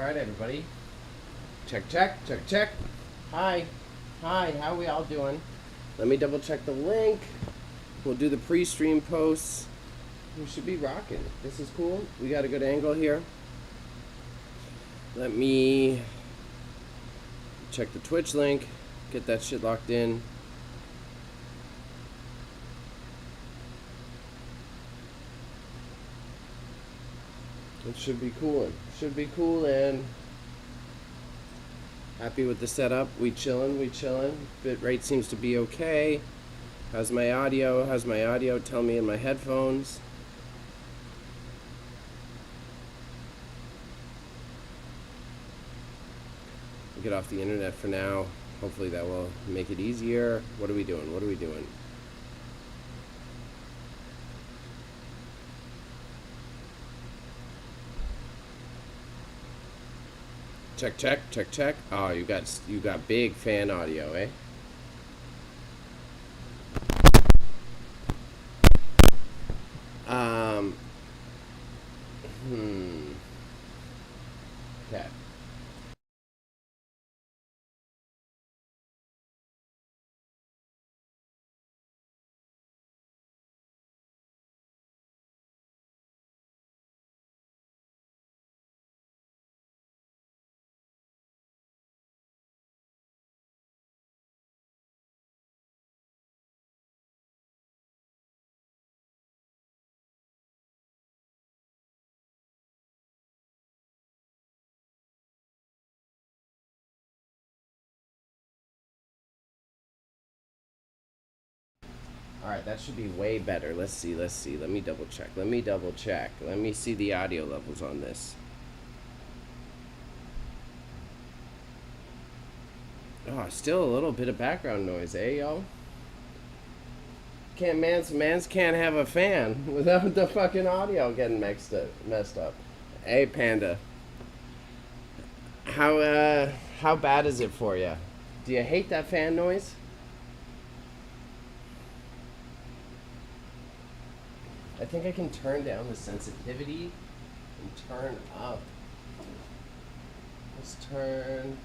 Alright, everybody. Check, check, check, check. Hi. Hi, how we all doing? Let me double check the link. We'll do the pre-stream posts. We should be rocking. This is cool. We got a good angle here. Let me check the Twitch link. Get that shit locked in. It should be cool. Should be cool and happy with the setup. We chillin', we chillin'. Bit rate seems to be okay. How's my audio? How's my audio? Tell me in my headphones. We'll get off the internet for now. Hopefully that will make it easier. What are we doing? What are we doing? Check, check, check, check. Oh, you got big fan audio, eh? Okay. Alright, that should be way better. Let's see, let's see. Let me double check. Let me double check. Let me see the audio levels on this. Oh, still a little bit of background noise, eh, yo? Mans can't have a fan without the fucking audio getting messed up. Hey, Panda. How bad is it for you? Do you hate that fan noise? I think I can turn down the sensitivity and turn up. Let's turn.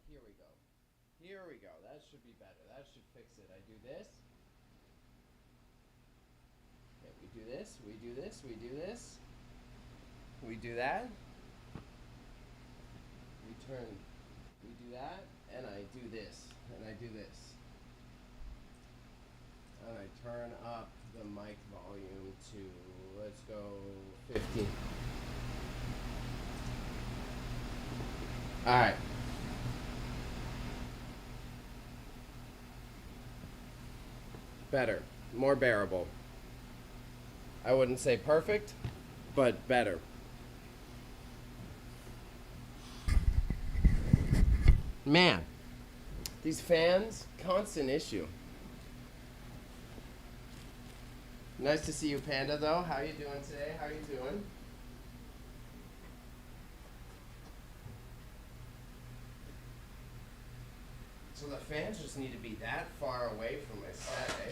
Here we go. Here we go. That should be better. That should fix it. I do this. Okay, we do this. We do this. We do this. We do that. We turn. We do that. And I do this. And I do this. And I turn up the mic volume to, let's go, 50. Alright. Better. More bearable. I wouldn't say perfect, but better. Man, these fans, constant issue. Nice to see you, Panda, though. How you doing today? How you doing? So the fans just need to be that far away from my set, eh?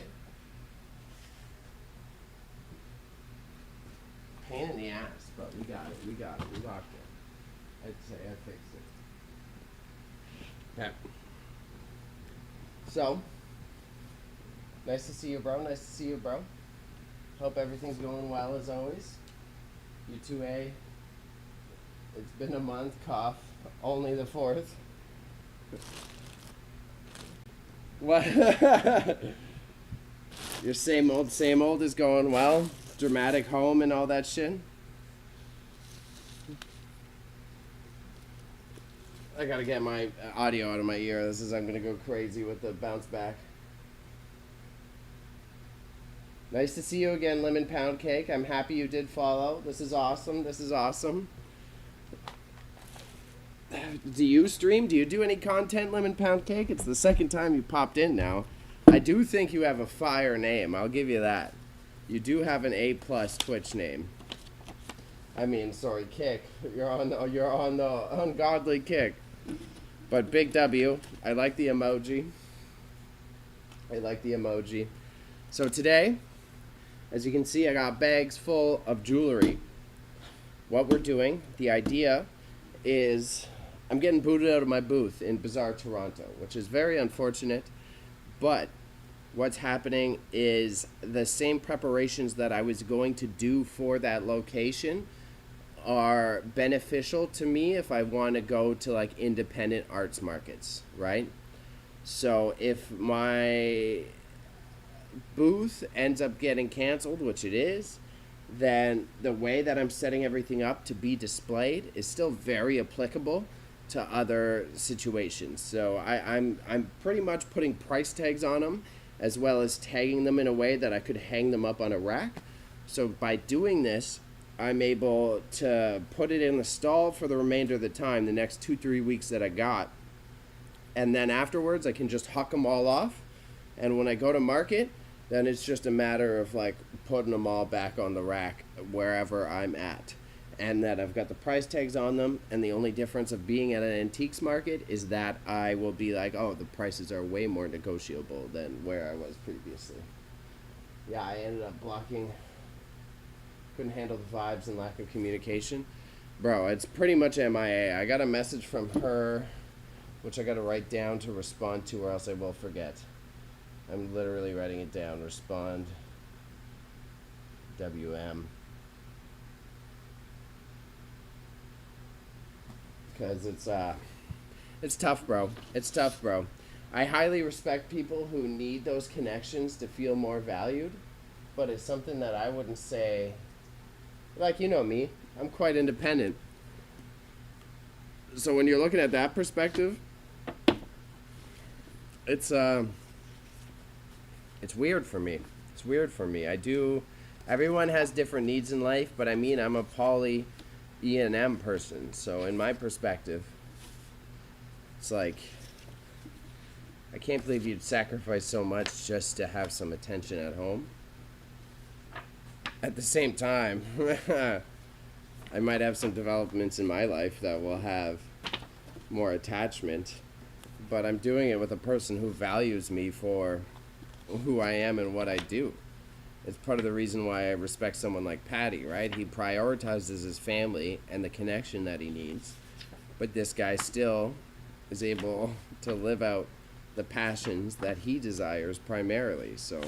Pain in the ass, but we got it. We got it. We locked it. I'd say I fixed it. Okay. So, nice to see you, bro. Nice to see you, bro. Hope everything's going well as always. You too, eh? It's been a month, cough. Only the 4th. What? Your same old is going well? Dramatic home and all that shit? I gotta get my audio out of my ear. I'm gonna go crazy with the bounce back. Nice to see you again, Lemon Pound Cake. I'm happy you did follow. This is awesome. This is awesome. Do you stream? Do you do any content, Lemon Pound Cake? It's the second time you popped in now. I do think you have a fire name. I'll give you that. You do have an A+ Twitch name. I mean, sorry, kick. You're on the ungodly kick. But big W. I like the emoji. I like the emoji. So today, As you can see, I got bags full of jewelry. What we're doing, the idea is I'm getting booted out of my booth in Bazaar Toronto, which is very unfortunate, but what's happening is the same preparations that I was going to do for that location are beneficial to me if I want to go to like independent arts markets, right? So if my booth ends up getting canceled, which it is, then the way that I'm setting everything up to be displayed is still very applicable to other situations. So I'm pretty much putting price tags on them, as well as tagging them in a way that I could hang them up on a rack. So by doing this, I'm able to put it in the stall for the remainder of the time, the next 2-3 weeks that I got. And then afterwards, I can just huck them all off. And when I go to market, then it's just a matter of like putting them all back on the rack wherever I'm at. And that I've got the price tags on them. And the only difference of being at an antiques market is that I will be like, oh, the prices are way more negotiable than where I was previously. Yeah, I ended up blocking. Couldn't handle the vibes and lack of communication. Bro, it's pretty much MIA. I got a message from her, which I got to write down to respond to, or else I will forget. I'm literally writing it down. Respond. WM. Because it's tough, bro. It's tough, bro. I highly respect people who need those connections to feel more valued, but it's something that I wouldn't say. Like, you know me, I'm quite independent. So when you're looking at that perspective, it's weird for me. It's weird for me. Everyone has different needs in life, but I mean, I'm a poly E&M person. So in my perspective, it's like, I can't believe you'd sacrifice so much just to have some attention at home. At the same time, I might have some developments in my life that will have more attachment, but I'm doing it with a person who values me for who I am and what I do. It's part of the reason why I respect someone like Patty, right? He prioritizes his family and the connection that he needs, but this guy still is able to live out the passions that he desires primarily. So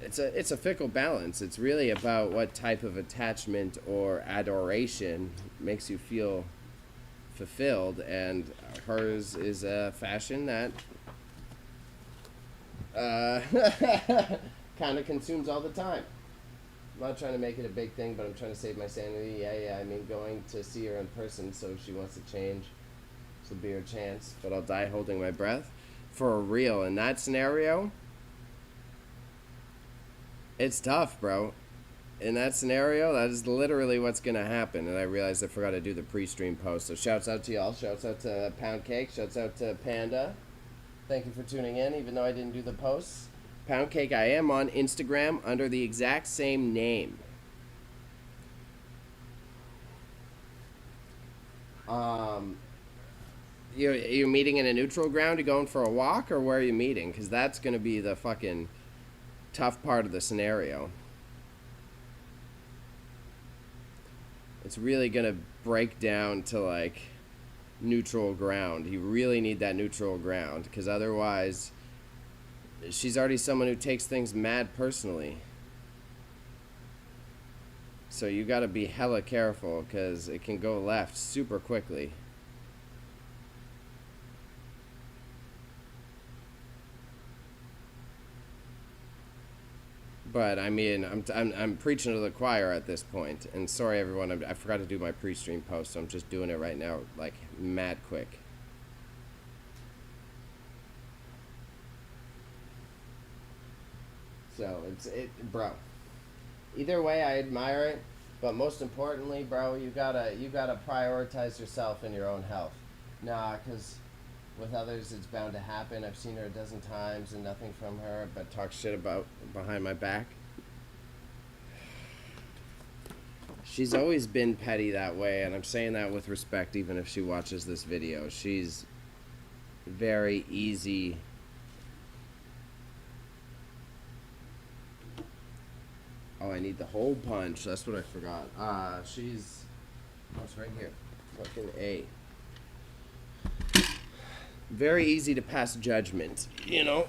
it's a fickle balance. It's really about what type of attachment or adoration makes you feel fulfilled, and hers is a fashion that kind of consumes all the time. I'm not trying to make it a big thing, but I'm trying to save my sanity. Yeah, I mean, going to see her in person, so if she wants to change, this will be her chance, but I'll die holding my breath. For real, in that scenario, it's tough, bro. In that scenario, that is literally what's going to happen. And I realized I forgot to do the pre-stream post. So shouts out to y'all. Shouts out to Pound Cake. Shouts out to Panda. Thank you for tuning in, even though I didn't do the posts. Pound Cake, I am on Instagram under the exact same name. You're meeting in a neutral ground? You going for a walk, or where are you meeting? Because that's going to be the fucking tough part of the scenario. It's really gonna break down to like neutral ground. You really need that neutral ground, because otherwise she's already someone who takes things mad personally. So you gotta be hella careful, because it can go left super quickly. But I mean, I'm preaching to the choir at this point. And sorry, everyone, I forgot to do my pre-stream post, so I'm just doing it right now, like mad quick. So bro. Either way, I admire it, but most importantly, bro, you gotta prioritize yourself and your own health. Nah, 'cause with others, it's bound to happen. I've seen her a dozen times and nothing from her, but talk shit about behind my back. She's always been petty that way, and I'm saying that with respect, even if she watches this video. She's very easy Oh, I need the hole punch. That's what I forgot. She's... Oh, it's right here. Fucking A. Very easy to pass judgment, you know?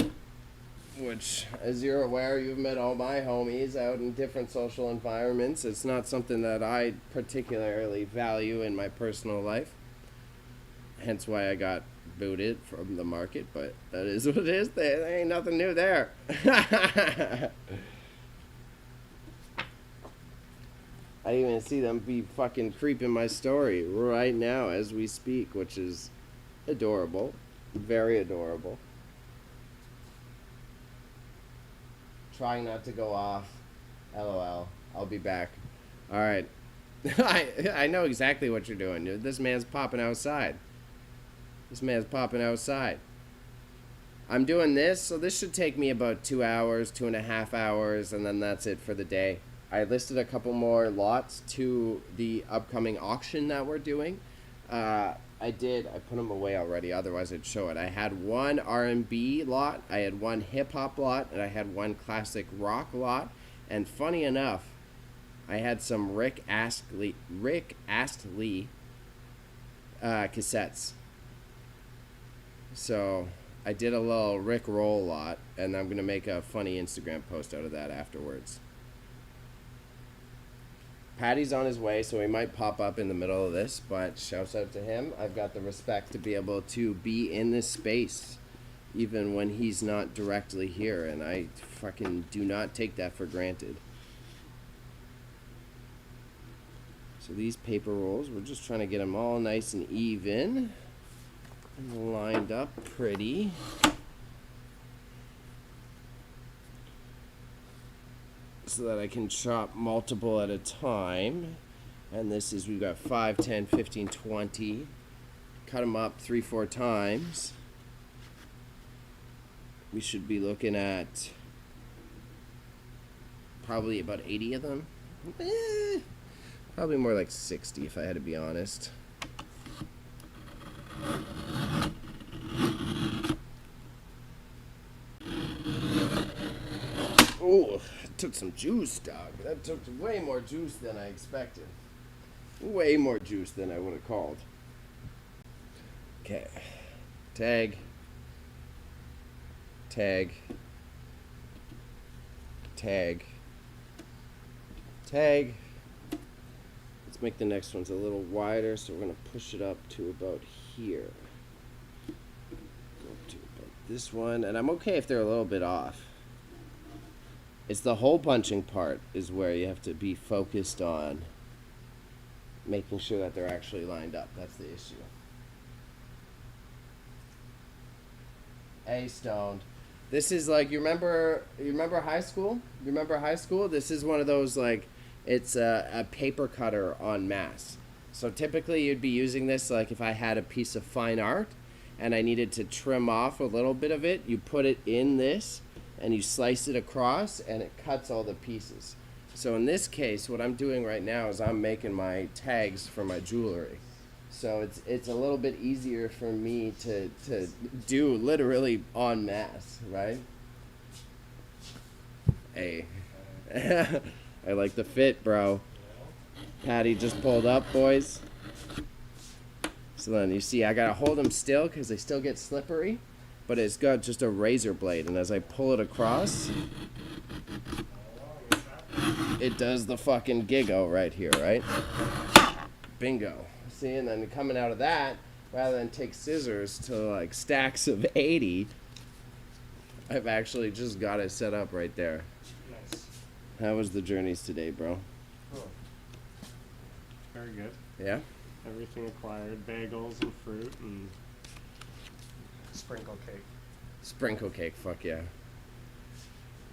Which, as you're aware, you've met all my homies out in different social environments. It's not something that I particularly value in my personal life. Hence why I got booted from the market, but that is what it is. There ain't nothing new there. I even see them be fucking creeping my story right now as we speak, which is adorable. Very adorable. Trying not to go off. LOL. I'll be back. Alright. I know exactly what you're doing. This man's popping outside. This man's popping outside. I'm doing this, so this should take me about 2 hours, 2.5 hours, and then that's it for the day. I listed a couple more lots to the upcoming auction that we're doing. I put them away already, otherwise I'd show it. I had one R&B lot, I had one hip-hop lot, and I had one classic rock lot. And funny enough, I had some Rick Astley cassettes. So I did a little Rick Roll lot, and I'm going to make a funny Instagram post out of that afterwards. Patty's on his way, so he might pop up in the middle of this, but shouts out to him. I've got the respect to be able to be in this space, even when he's not directly here, and I fucking do not take that for granted. So these paper rolls, we're just trying to get them all nice and even, and lined up pretty. So that I can chop multiple at a time. And this is, we've got 5, 10, 15, 20. Cut them up 3-4 times. We should be looking at probably about 80 of them. Probably more like 60 if I had to be honest. Oh, it took some juice, dog. That took way more juice than I expected. Way more juice than I would have called. Okay. Tag. Tag. Tag. Tag. Let's make the next ones a little wider, so we're going to push it up to about here. Go up to about this one, and I'm okay if they're a little bit off. It's the hole punching part is where you have to be focused on making sure that they're actually lined up. That's the issue. A stoned. This is like, you remember high school? You remember high school? This is one of those, like, it's a paper cutter en masse. So typically you'd be using this like if I had a piece of fine art and I needed to trim off a little bit of it, you put it in this and you slice it across and it cuts all the pieces. So in this case, what I'm doing right now is I'm making my tags for my jewelry. So it's a little bit easier for me to do literally en masse, right? Hey. I like the fit, bro. Patty just pulled up, boys. So then you see I gotta hold them still because they still get slippery. But it's got just a razor blade, and as I pull it across, it does the fucking giggle right here, right? Bingo. See, and then coming out of that, rather than take scissors to like stacks of 80, I've actually just got it set up right there. Nice. How was the journeys today, bro? Cool. Very good. Yeah? Everything acquired, bagels and fruit and sprinkle cake. Sprinkle cake, fuck yeah.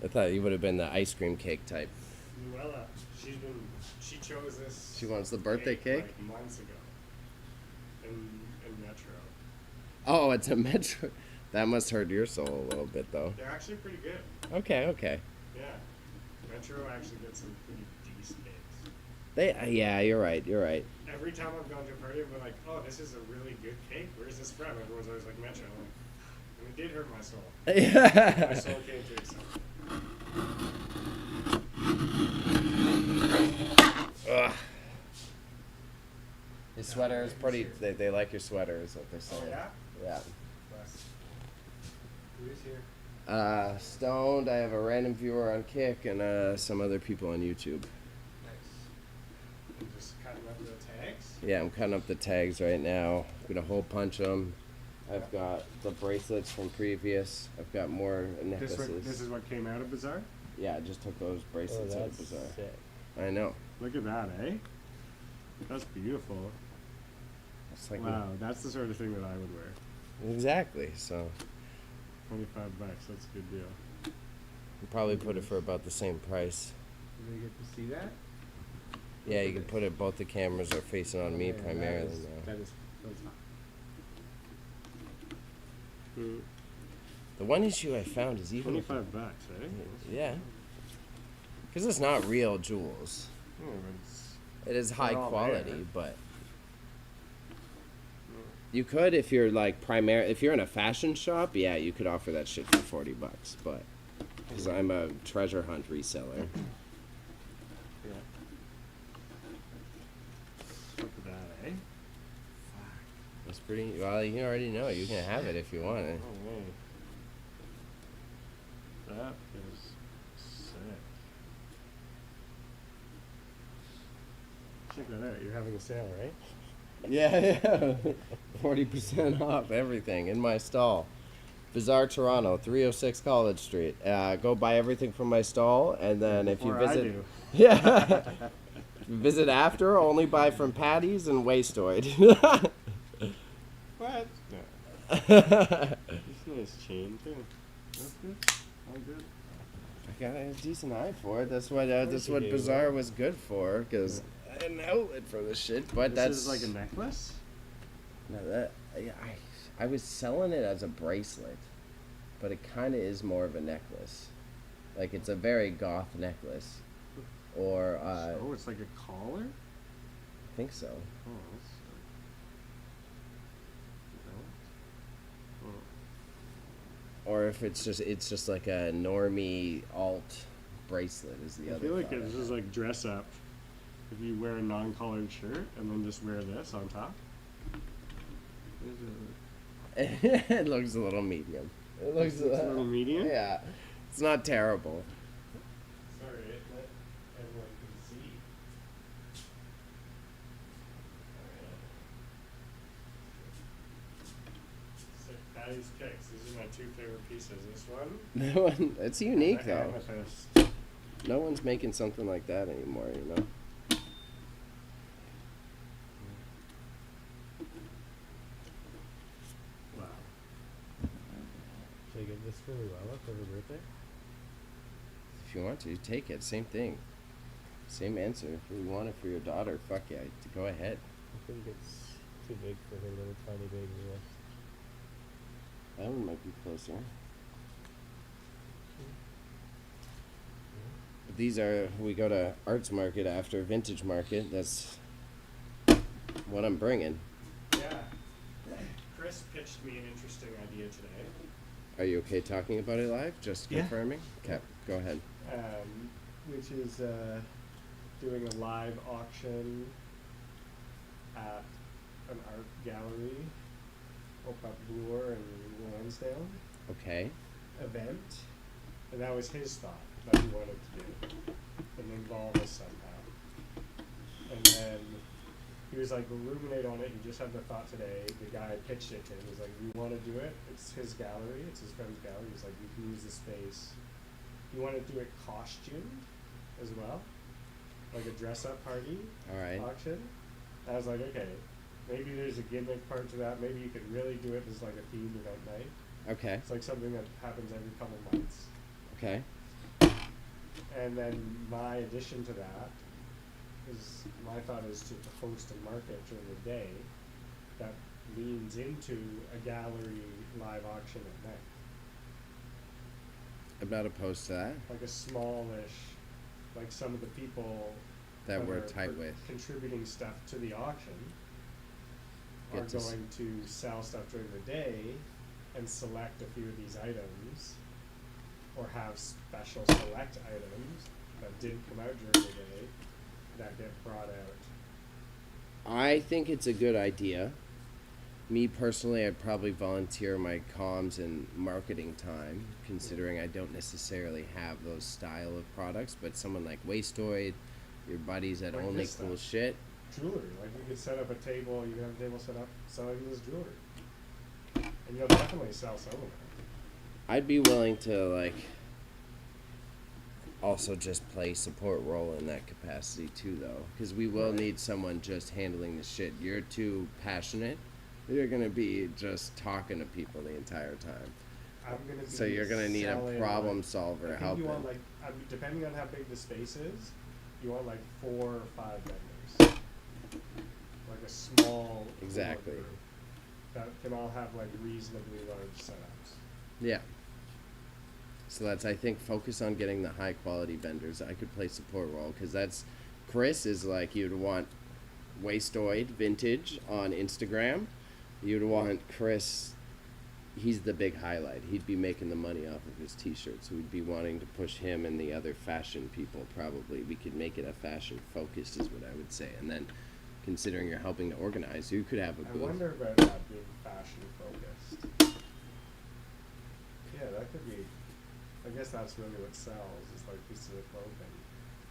I thought you would have been the ice cream cake type. Luella, she chose this. She wants the birthday cake? Like months ago. In Metro. Oh, it's a Metro. That must hurt your soul a little bit, though. They're actually pretty good. Okay. Yeah. Metro actually gets some pretty decent cakes. Yeah, you're right. Every time I've gone to a party, I've been like, oh, this is a really good cake. Where's this from? Everyone's always like, Metro. I'm like, and it did hurt my soul. My soul came to accept. Ugh. His sweater is pretty. They like your sweater, is what they're saying. Oh, yeah? Yeah. Bless. Who is here? Stoned. I have a random viewer on Kick and some other people on YouTube. Nice. I'm just cutting up the tags? Yeah, I'm cutting up the tags right now. I'm gonna hole punch them. I've got the bracelets from previous. I've got more necklaces. This is what came out of Bazaar? Yeah, I just took those bracelets out of Bazaar. Sick. I know. Look at that, eh? That's beautiful. It's like Wow, that's the sort of thing that I would wear. exactly. So 25 bucks, that's a good deal. you probably put it for about the same price. Do they get to see that? Yeah, you can put it. Both the cameras are facing on me Yeah, primarily That now. is fine. The one issue I found is even if 25 bucks, eh? yeah, because it's not real jewels. Oh, but it's It is high all quality, there. but you could if you're like if you're in a fashion shop, yeah, you could offer that shit for $40. But because I'm a treasure hunt reseller, yeah. Look at that, eh? that's pretty. Well, you already know. You can have it if you want it. Oh, whoa. That is sick. Check that out. You're having a sale, right? Yeah, 40% off everything in my stall. Bazaar Toronto, 306 College Street. Go buy everything from my stall, and then if you Or I visit, do. yeah, if you visit after, only buy from Patty's and Wastoid. What? No. It's nice chain too. That's good. All good. I got a decent eye for it. That's what you do. Bazaar was good for, because I had an outlet for this shit. But This that's is like a necklace? no, that yeah, I was selling it as a bracelet, but it kind of is more of a necklace. Like it's a very goth necklace, or Oh, it's like a collar? I think so. Oh, that's no. Oh. Or if it's just like a normie alt bracelet is the I other. feel like thought I this is like dress up. If you wear a non-collared shirt and then just wear this on top. had. It looks a little medium. It looks It's a little medium? Yeah, it's not terrible. Sorry, let everyone can see. So Patty's Kicks. These are my two favorite pieces. This one. That one, it's unique and the though. amethyst. No one's making something like that anymore, you know. Wow. Should I give this for Luella for her birthday? If you want to, take it. Same thing. Same answer. If you want it for your daughter, fuck yeah, go ahead. I think it's too big for her little tiny baby wrist. That one might be closer. But these are, we go to arts market after vintage market. That's what I'm bringing. Yeah. Chris pitched me an interesting idea today. Are you okay talking about it live? Just Yeah. confirming? Okay, go ahead. Which is doing a live auction at an art gallery up at Bloor in Lansdale Okay. event. And that was his thought that he wanted to do and involve us somehow. And then he was like, ruminate on it. He just had the thought today. The guy pitched it to him. He's like, we want to do it. It's his gallery. It's his friend's gallery. He's like, you can use the space. You want to do it costumed as well, like a dress-up party All right. auction. I was like, okay, maybe there's a gimmick part to that. Maybe you could really do it as like a themed event night. Okay. It's like something that happens every couple months. Okay. And then my addition to that is, my thought is to host a market during the day that leans into a gallery live auction at night. I'm not opposed to that. Like a smallish, like some of the people That we're are tight with. contributing stuff to the auction Get are to s- going to sell stuff during the day and select a few of these items, or have special select items that didn't come out during the day that get brought out? I think it's a good idea. Me personally, I'd probably volunteer my comms and marketing time, considering I don't necessarily have those style of products. But someone like Wastoid, your buddies at Like Only this Cool stuff. Shit. Jewelry. Like you could set up a table. You could have a table set up selling this jewelry, and you'll definitely sell some of it. I'd be willing to like also just play support role in that capacity too, though, because we will Right. need someone just handling the shit. You're too passionate. You're gonna be just talking to people the entire time. I'm gonna be So you're gonna need a selling, problem like, solver I think helping. you want like, depending on how big the space is, you want like 4 or 5 vendors, like a small core Exactly. group that can all have like reasonably large setups. Yeah. So that's, I think, focus on getting the high quality vendors. I could play support role because that's Chris is like you'd want Wastoid Vintage on Instagram. You'd want Chris. He's the big highlight. He'd be making the money off of his T-shirts. We'd be wanting to push him and the other fashion people. Probably we could make it a fashion focused, is what I would say. And then, considering you're helping to organize, you could have a I booth. wonder about that being fashion focused. Yeah, that could be. I guess that's really what sells, is like pieces of clothing.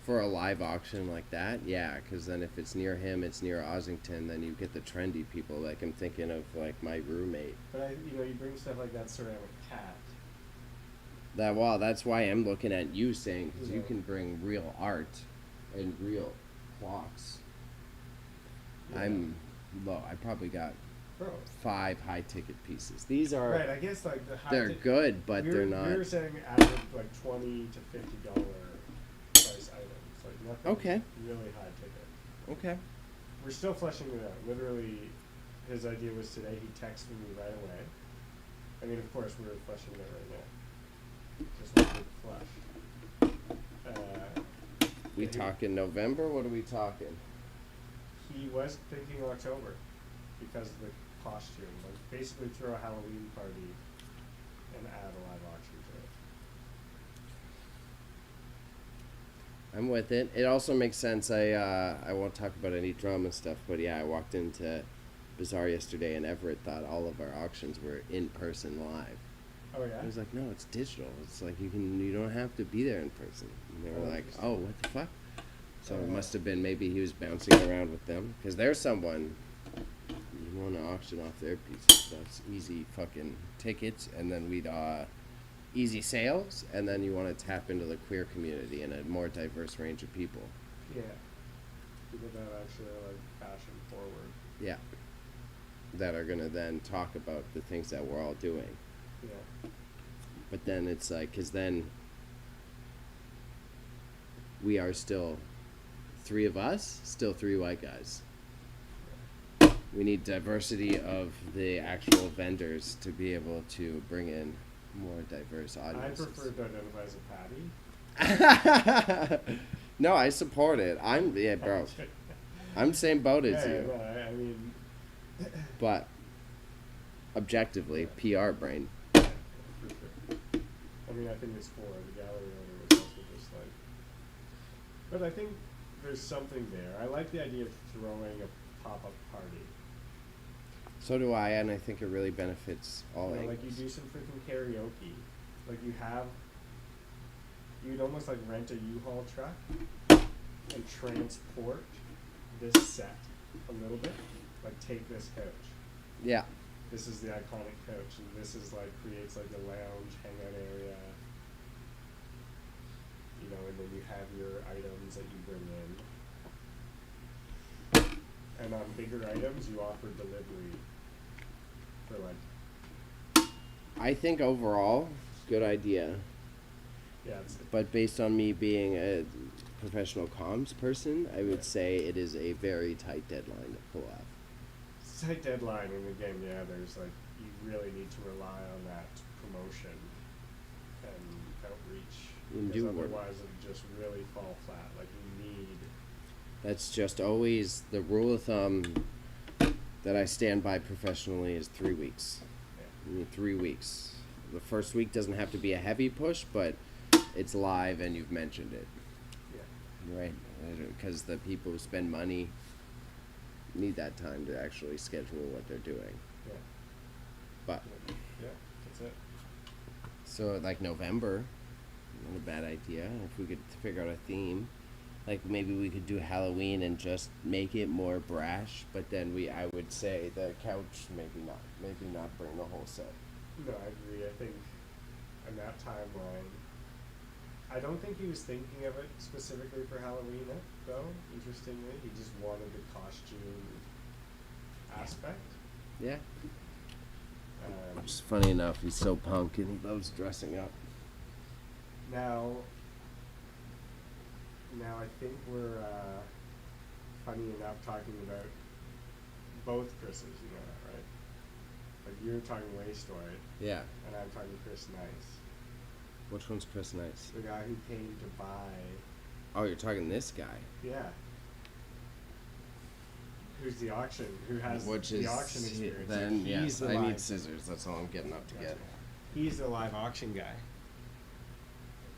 For a live auction like that, yeah, because then if it's near him, it's near Ossington, then you get the trendy people. Like I'm thinking of like my roommate. But you bring stuff like that ceramic cat. That's why I'm looking at you saying because you Yeah. can bring real art and real clocks. Yeah. I'm low. I probably got Bro. 5 high ticket pieces. These are Right, I guess like the high they're good, but we they're were, not. We were saying average like $20 to $50 price items, like nothing Okay. really high ticket. Okay. We're still fleshing it out. Literally, his idea was today. He texted me right away. I mean, of course, we're fleshing it right now. Just one big flesh. We yeah, talking November? What are we talking? He was thinking October because of the costume. Like basically, throw a Halloween party and add a live auction to it. I'm with it. It also makes sense. I won't talk about any drama stuff, but yeah, I walked into Bazaar yesterday, and Everett thought all of our auctions were in person live. Oh yeah. I was like, no, it's digital. It's like you don't have to be there in person. And they were Oh, like, interesting. oh, what the fuck? So it Oh. must have been maybe he was bouncing around with them because there's someone you want to auction off their pieces. That's easy fucking tickets, and then we'd easy sales, and then you want to tap into the queer community and a more diverse range of people. Yeah. People that actually are like fashion forward. Yeah. That are gonna then talk about the things that we're all doing. Yeah. But then it's like, because then we are still 3 of us, still 3 white guys. We need diversity of the actual vendors to be able to bring in more diverse I audiences. prefer to identify as a patty. No, I support it. Bro. I'm the same boat as Yeah, you. no, I mean, But objectively, PR brain. for sure. I mean, I think it's for the gallery owner was also just like. But I think there's something there. I like the idea of throwing a pop-up party. So do I, and I think it really benefits all Like you angles. do some freaking karaoke. Like you'd almost like rent a U-Haul truck and transport this set a little bit. Like take this coach. Yeah. This is the iconic coach, and this is like creates like a lounge hangout area. And then you have your items that you bring in. And on bigger items, you offer delivery for like, I think overall, good idea. yeah, it's But based on me being a professional comms person, I would Yeah. say it is a very tight deadline to pull off. it's a tight deadline in the game. Yeah, there's like you really need to rely on that promotion and outreach. And Because do work. otherwise, it'll just really fall flat. Like you need. That's just always the rule of thumb that I stand by professionally is 3 weeks. Yeah. I mean, 3 weeks. The first week doesn't have to be a heavy push, but it's live and you've mentioned it. Yeah. Right. because the people who spend money need that time to actually schedule what they're doing. Yeah. But Yeah, that's it. so like November, not a bad idea. If we could figure out a theme, like maybe we could do Halloween and just make it more brash. But then I would say the couch maybe not bring the whole set. No, I agree. I think in that timeline, I don't think he was thinking of it specifically for Halloween, though. Interestingly, he just wanted the costume aspect. Yeah. Which is funny enough, he's so punk and he loves dressing up. Now I think we're funny enough talking about both Chris's. You know that, right? Like you're talking Waystoid, Yeah. and I'm talking Chris Nice, Which one's Chris Nice? the guy who came to buy. Oh, you're talking this guy. Yeah. Who's the auction? Who has Which the is auction experience? then Like, yes, he's the I need live- scissors. That's all I'm getting up to Gotcha. get. He's the live auction guy.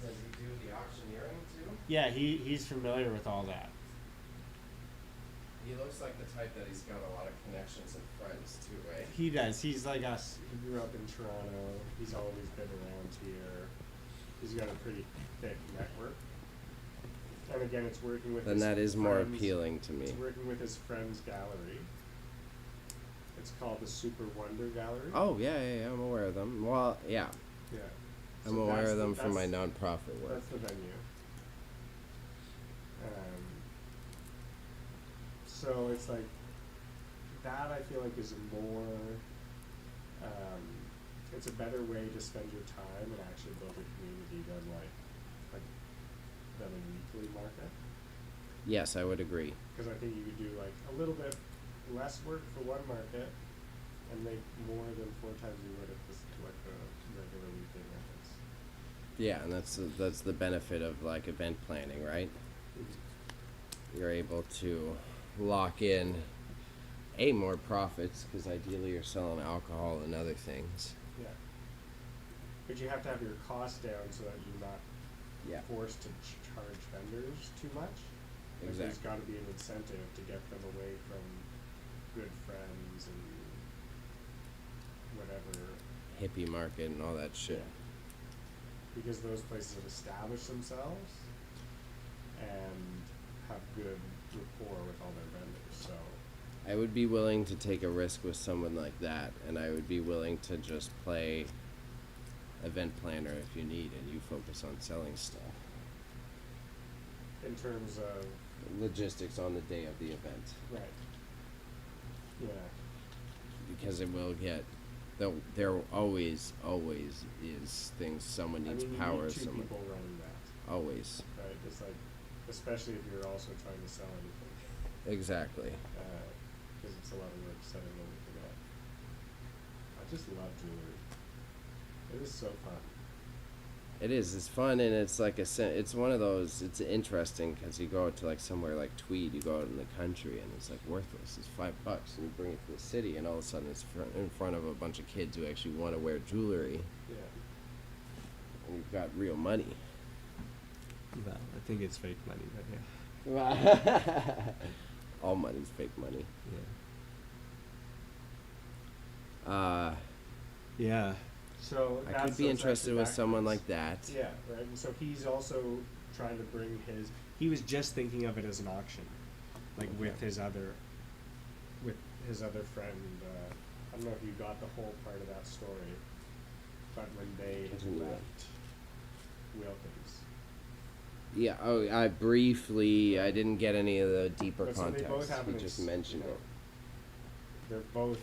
Does he do the auctioneering too? Yeah, he's familiar with all that. He looks like the type that he's got a lot of connections and friends too, right? He does. He's like us. He grew up in Toronto. He's always been around here. He's got a pretty thick network. And again, it's working with Then his that is more friends- appealing to me. It's working with his friend's gallery. It's called the Super Wonder Gallery. Oh yeah, I'm aware of them. Well, yeah, Yeah. I'm So aware that's of the- them from my that's- nonprofit work. That's the venue. So it's like that. I feel like is a more. It's a better way to spend your time and actually build a community than than a weekly market. Yes, I would agree. Because I think you could do like a little bit less work for one market and make more than 4 times you would at this like the regular weekly markets. Yeah, and that's the benefit of like event planning, right? You're able to lock in more profits because ideally you're selling alcohol and other things. Yeah. But you have to have your costs down so that you're not Yeah, forced to charge vendors too much. Like, there's exactly. got to be an incentive to get them away from good friends and whatever. Hippie market and all that shit. Because those places have established themselves and have good rapport with all their vendors. So I would be willing to take a risk with someone like that, and I would be willing to just play event planner if you need, and you focus on selling stuff. in terms of Logistics on the day of the event, right. Yeah. because it will get. There always is things. Someone needs I mean, power. You need 2 Someone people running that, always. right? It's like, especially if you're also trying to sell anything. Exactly. Because it's a lot of work setting everything up. I just love jewelry. It is so fun. It is. It's fun, and it's like it's one of those. It's interesting because you go out to like somewhere like Tweed. You go out in the country, and it's like worthless. It's $5, and you bring it to the city, and all of a sudden it's in front of a bunch of kids who actually want to wear jewelry, Yeah. and you've got real money. Well, I think it's fake money, but yeah. All money's fake money. Yeah. Yeah. So I that's could be so it's interested actually with someone backwards. like that. Yeah, right. And so he's also trying to bring his. He was just thinking of it as an auction, like with Okay. his other friend. I don't know if you got the whole part of that story, but when they Continue. left Wilkins, Yeah. Oh, I didn't get any of the deeper but so they both context. have He an just ex- mentioned you know, it. They're both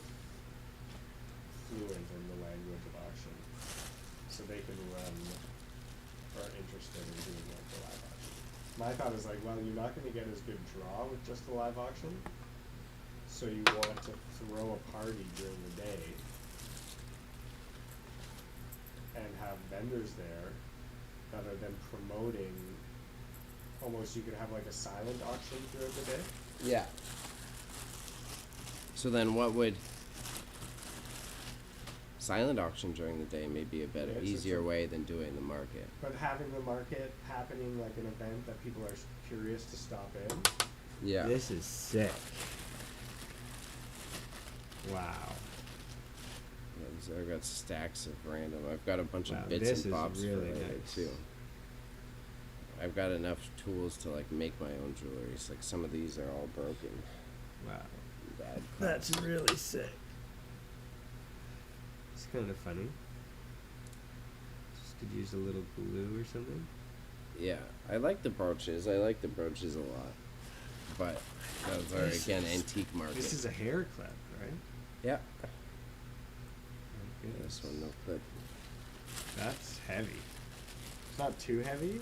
fluent in the language of auction, so they can run or are interested in doing like the live auction. My thought is like, well, you're not going to get as good draw with just the live auction, so you want to throw a party during the day and have vendors there that are then promoting. Almost, you could have like a silent auction throughout the day. Yeah. So then what would... silent auction during the day may be a better, Yeah, it's easier just way than doing the market. But having the market happening like an event that people are curious to stop in. Yeah. This is sick. Wow. So I've got stacks of random. I've got a bunch Wow, of bits this and is bobs really for later nice. too. I've got enough tools to like make my own jewelry. It's like some of these are all broken. Wow. Bad. That's really sick. It's kind of funny. Just could use a little glue or something. Yeah, I like the brooches. I like the brooches a lot. But those are again antique market. This is a hair clip, right? Yeah. Okay. This one no clip. That's heavy. It's not too heavy.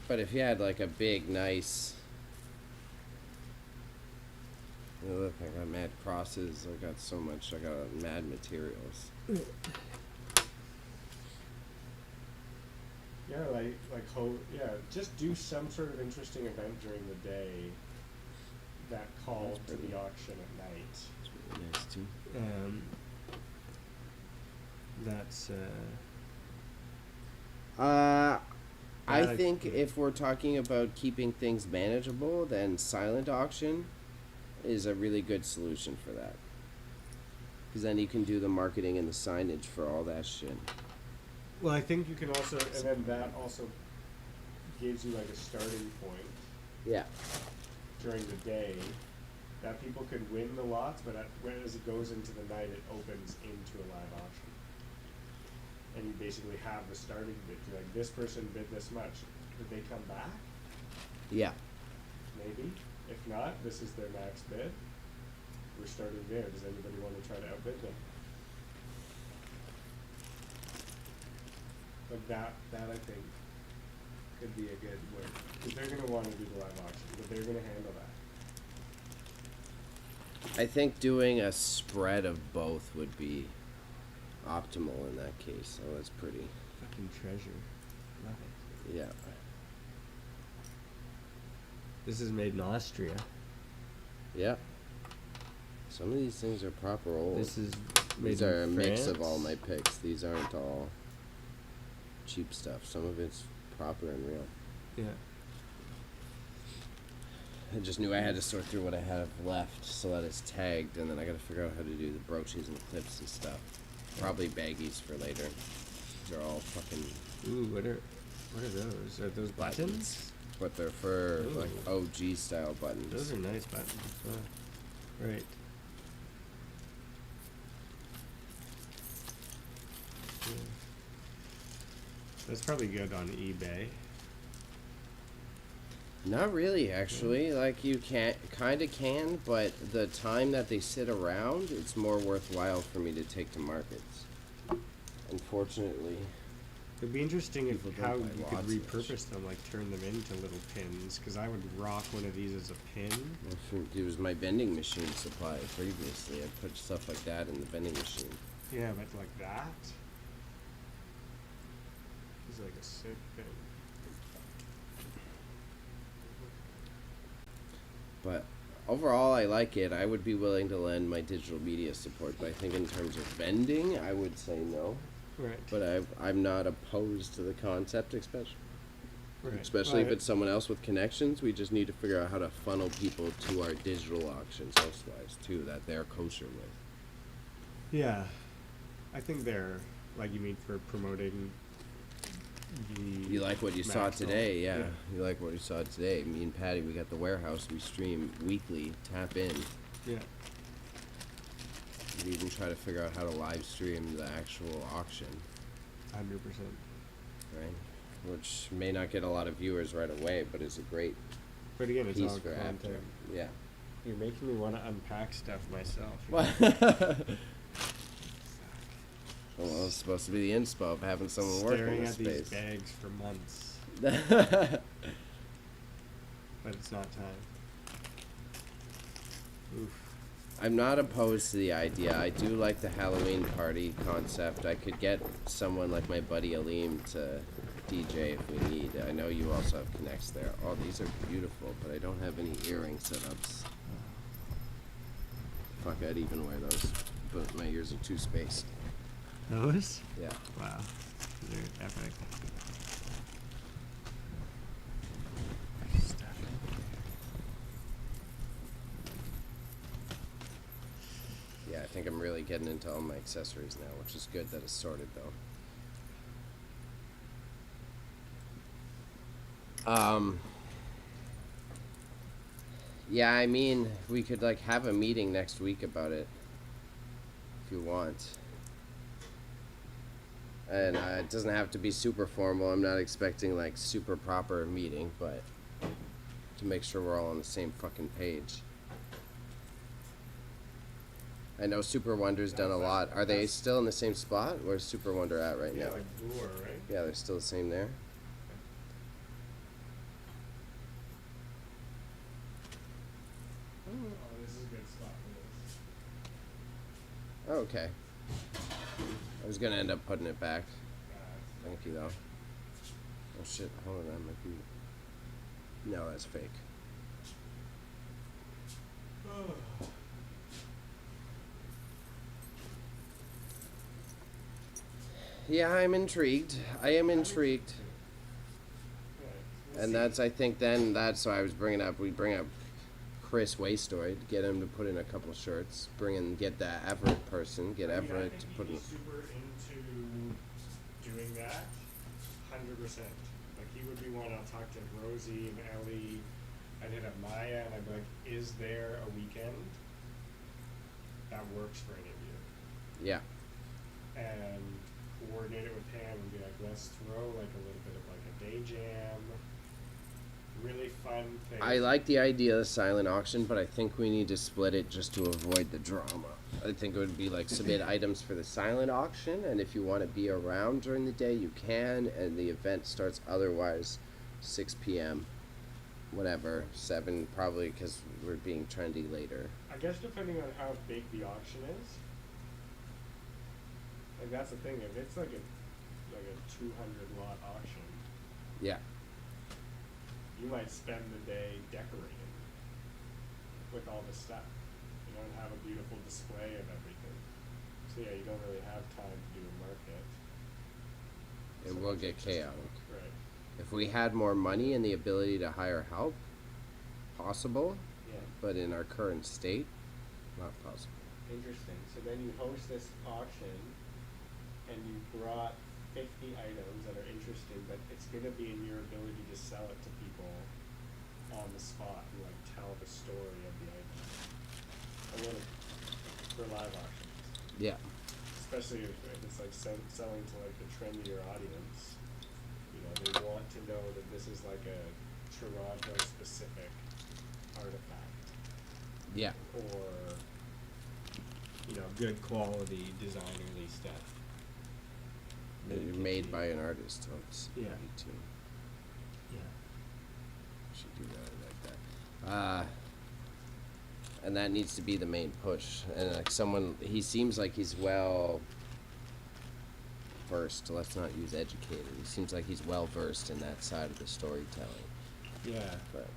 But if you had like a big, nice. You know, look, I got mad crosses. I got so much. I got mad materials. Yeah, yeah, just do some sort of interesting event during the day that called to the auction at night. It's really nice too. That's I like- think if we're talking about keeping things manageable, then silent auction is a really good solution for that. Because then you can do the marketing and the signage for all that shit. Well, I think you can also, and then that also gives you like a starting point Yeah. during the day that people could win the lots, but as it goes into the night, it opens into a live auction. And you basically have the starting bid. You're like, this person bid this much. Did they come back? Yeah. Maybe. If not, this is their max bid. We're starting there. Does anybody want to try to outbid them? But that I think could be a good way. Because they're going to want to do the live auction, but they're going to handle that. I think doing a spread of both would be optimal in that case. So that's pretty. fucking treasure. Love it. Yeah. This is made in Austria. Yeah. Some of these things are proper old. This is made These in are a mix of France. all my picks. These aren't all cheap stuff. Some of it's proper and real. Yeah. I just knew I had to sort through what I have left so that it's tagged, and then I gotta figure out how to do the brooches and clips and stuff. Probably baggies for later. These are all fucking Ooh, what are those? Are those buttons? but they're for Ooh. like OG style buttons. Those are nice buttons. Oh, right. Yeah. That's probably good on eBay. Not really, actually. Like you kind of can, but the time that they sit around, it's more worthwhile for me to take to markets. Unfortunately, It'd be interesting if People don't how buy you could lots of that repurpose them, like turn them into little pins. Because I would rock one of these as a pin. it was my vending machine supply previously. I put stuff like that in the vending machine. Yeah, but like that is like a sick thing. But overall, I like it. I would be willing to lend my digital media support, but I think in terms of vending, I would say no. Right. But I'm not opposed to the concept, especially Right. if it's someone else with connections. We just need to figure out how to funnel people to our digital auctions elsewise too, that they're kosher with. Yeah. I think they're, like, you mean for promoting the... You like what you saw Maxwell. today, yeah. You like what you saw today. Me and Patty, we got the warehouse. We stream weekly. Tap in. Yeah. We even try to figure out how to live stream the actual auction, 100%. right? Which may not get a lot of viewers right away, but is a great But again, it's piece all for content. after. Yeah. You're making me want to unpack stuff myself. Well, it's supposed to be the inspo of having someone work in Staring this at these space. bags for months, but it's not time. Oof. I'm not opposed to the idea. I do like the Halloween party concept. I could get someone like my buddy Aleem to DJ if we need. I know you also have connects there. Oh, these are beautiful, but I don't have any earring setups. Fuck, I'd even wear those, but my ears are too spaced. Those? Yeah. Wow. They're epic. Yeah, I think I'm really getting into all my accessories now, which is good that it's sorted though. Yeah, I mean, we could like have a meeting next week about it if you want. And it doesn't have to be super formal. I'm not expecting like super proper meeting, but to make sure we're all on the same fucking page. I know Super Wonder's done a lot. Are they still in the same spot? Where's Super Wonder at right Yeah, now? like Lure, right? Yeah, they're still the same there. Oh, this is a good spot for this. Oh, okay. I was gonna end up putting it back. Thank you though. Oh shit, hold on, that might be... No, that's fake. Yeah, I'm intrigued. I am intrigued. And that's, I think then, that's why I was bringing up, we bring up Chris Waystoid, get him to put in a couple shirts, get that Everett person, get Everett to put in... He'd be super into doing that, 100%. Like, he would be one, I'll talk to Rosie and Ellie, I'd hit up Maya, and I'd be like, is there a weekend that works for any of you? Yeah. And coordinate it with him and be like, let's throw like a little bit of like a day jam, really fun thing. I like the idea of the silent auction, but I think we need to split it just to avoid the drama. I think it would be like submit items for the silent auction, and if you want to be around during the day, you can, and the event starts otherwise 6 p.m. Whatever, 7 probably because we're being trendy later. I guess depending on how big the auction is. Like that's the thing, if it's like a 200 lot auction, Yeah. you might spend the day decorating with all the stuff. You don't have a beautiful display of everything. So yeah, you don't really have time to do a market. It So will it's get just- chaotic. Right. If we had more money and the ability to hire help, possible, Yeah. but in our current state, not possible. Interesting. So then you host this auction and you brought 50 items that are interesting, but it's going to be in your ability to sell it to people on the spot and like tell the story of the item. A little for live auctions. Yeah. Especially if it's like selling to like the trendier audience. You know, they want to know that this is like a Toronto specific artifact. Yeah. Or, you know, good quality designerly stuff. Made by an artist. So it's Yeah. easy to Yeah. should do that like that. And that needs to be the main push. And like someone, he seems like he's well versed. Let's not use educated. He seems like he's well versed in that side of the storytelling. Yeah. But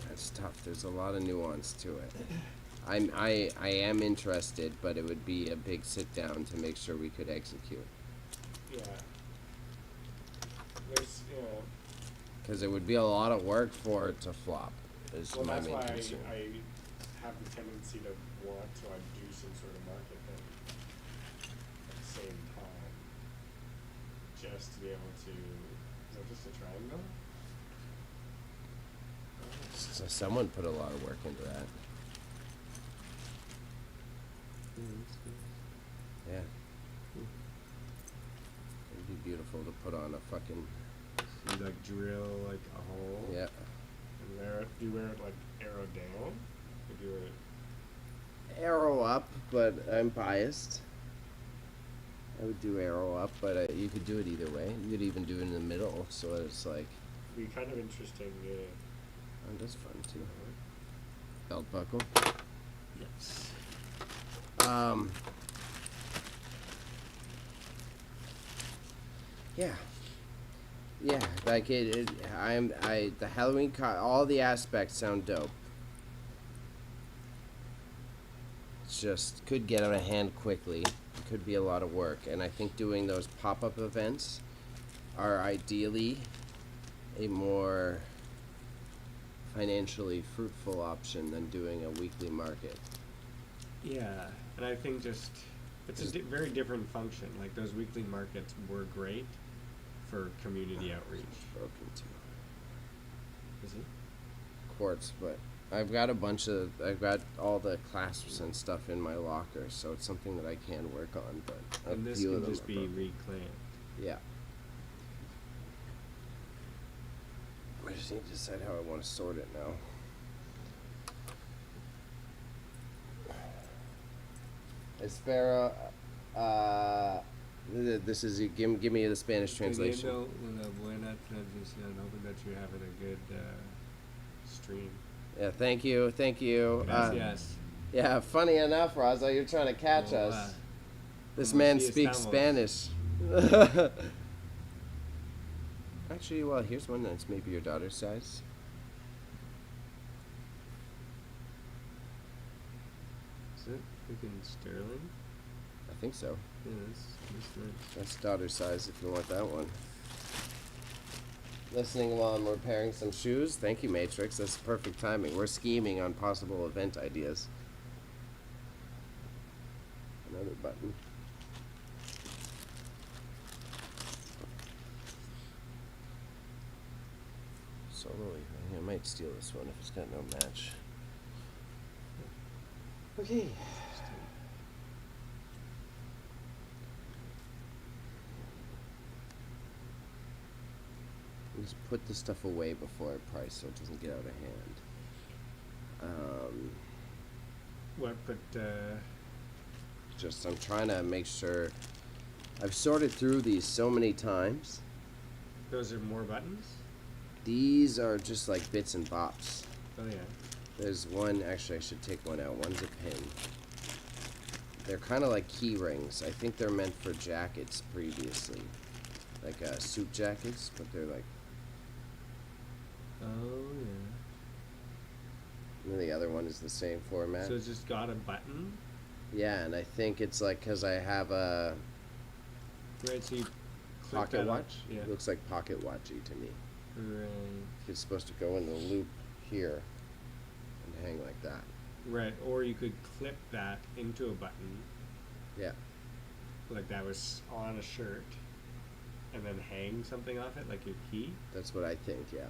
that's tough. There's a lot of nuance to it. I am interested, but it would be a big sit down to make sure we could execute. Yeah. There's, you know, Because it would be a lot of work for it to flop. Is well, my that's main why concern. I have the tendency to want to like do some sort of market thing at the same time, just to be able to. Is that just a triangle? So someone put a lot of work into that. Yeah. It'd be beautiful to put on a fucking You like drill like a hole. yeah. And wear it. Do you wear it like arrow down? Or do you wear it? Arrow up, but I'm biased. I would do arrow up, but you could do it either way. You could even do it in the middle, so it's like Be kind of interesting. oh, that's fun too. Belt buckle. Yes. Yeah. Yeah, like the Halloween all the aspects sound dope. just could get out of hand quickly. It could be a lot of work, and I think doing those pop-up events are ideally a more financially fruitful option than doing a weekly market. Yeah, and I think just it's a very different function. Like those weekly markets were great for community outreach. Broken too. Is it? Quartz, but I've got all the clasps and stuff in my locker, so it's something that I can work on, but And this few of can them just are be broken. reclaimed. Yeah. I just need to decide how I want to sort it now. Espera, this is, give me the Spanish translation. Teniendo una buena transición. Hoping that you're having a good stream. Yeah, thank you. Gracias. Yeah, funny enough, Raza, you're trying to catch Hola. us. This Como man si speaks estamos. Spanish. Actually, well, here's one that's maybe your daughter's size. Is it freaking sterling? I think so. Yeah, that's nice. That's daughter's size if you want that one. Listening while I'm repairing some shoes. Thank you, Matrix. That's perfect timing. We're scheming on possible event ideas. Another button. Solo. I might steal this one if it's got no match. Okay. Just put the stuff away before I price so it doesn't get out of hand. What? But Just I'm trying to make sure I've sorted through these so many times. those are more buttons. These are just like bits and bops. Oh yeah. There's one, actually I should take one out. One's a pin. They're kind of like key rings. I think they're meant for jackets previously. Like suit jackets, but they're like, Oh and then the other one is the same yeah. format. So it's just got a button. Yeah, and I think it's like because I have a Right. So you click pocket that on- watch. Yeah. It looks like pocket watchy to me. Right. It's supposed to go in the loop here and hang like that. Right. Or you could clip that into a button, Yeah. like that was on a shirt, and then hang something off it, like your key. That's what I think, yeah.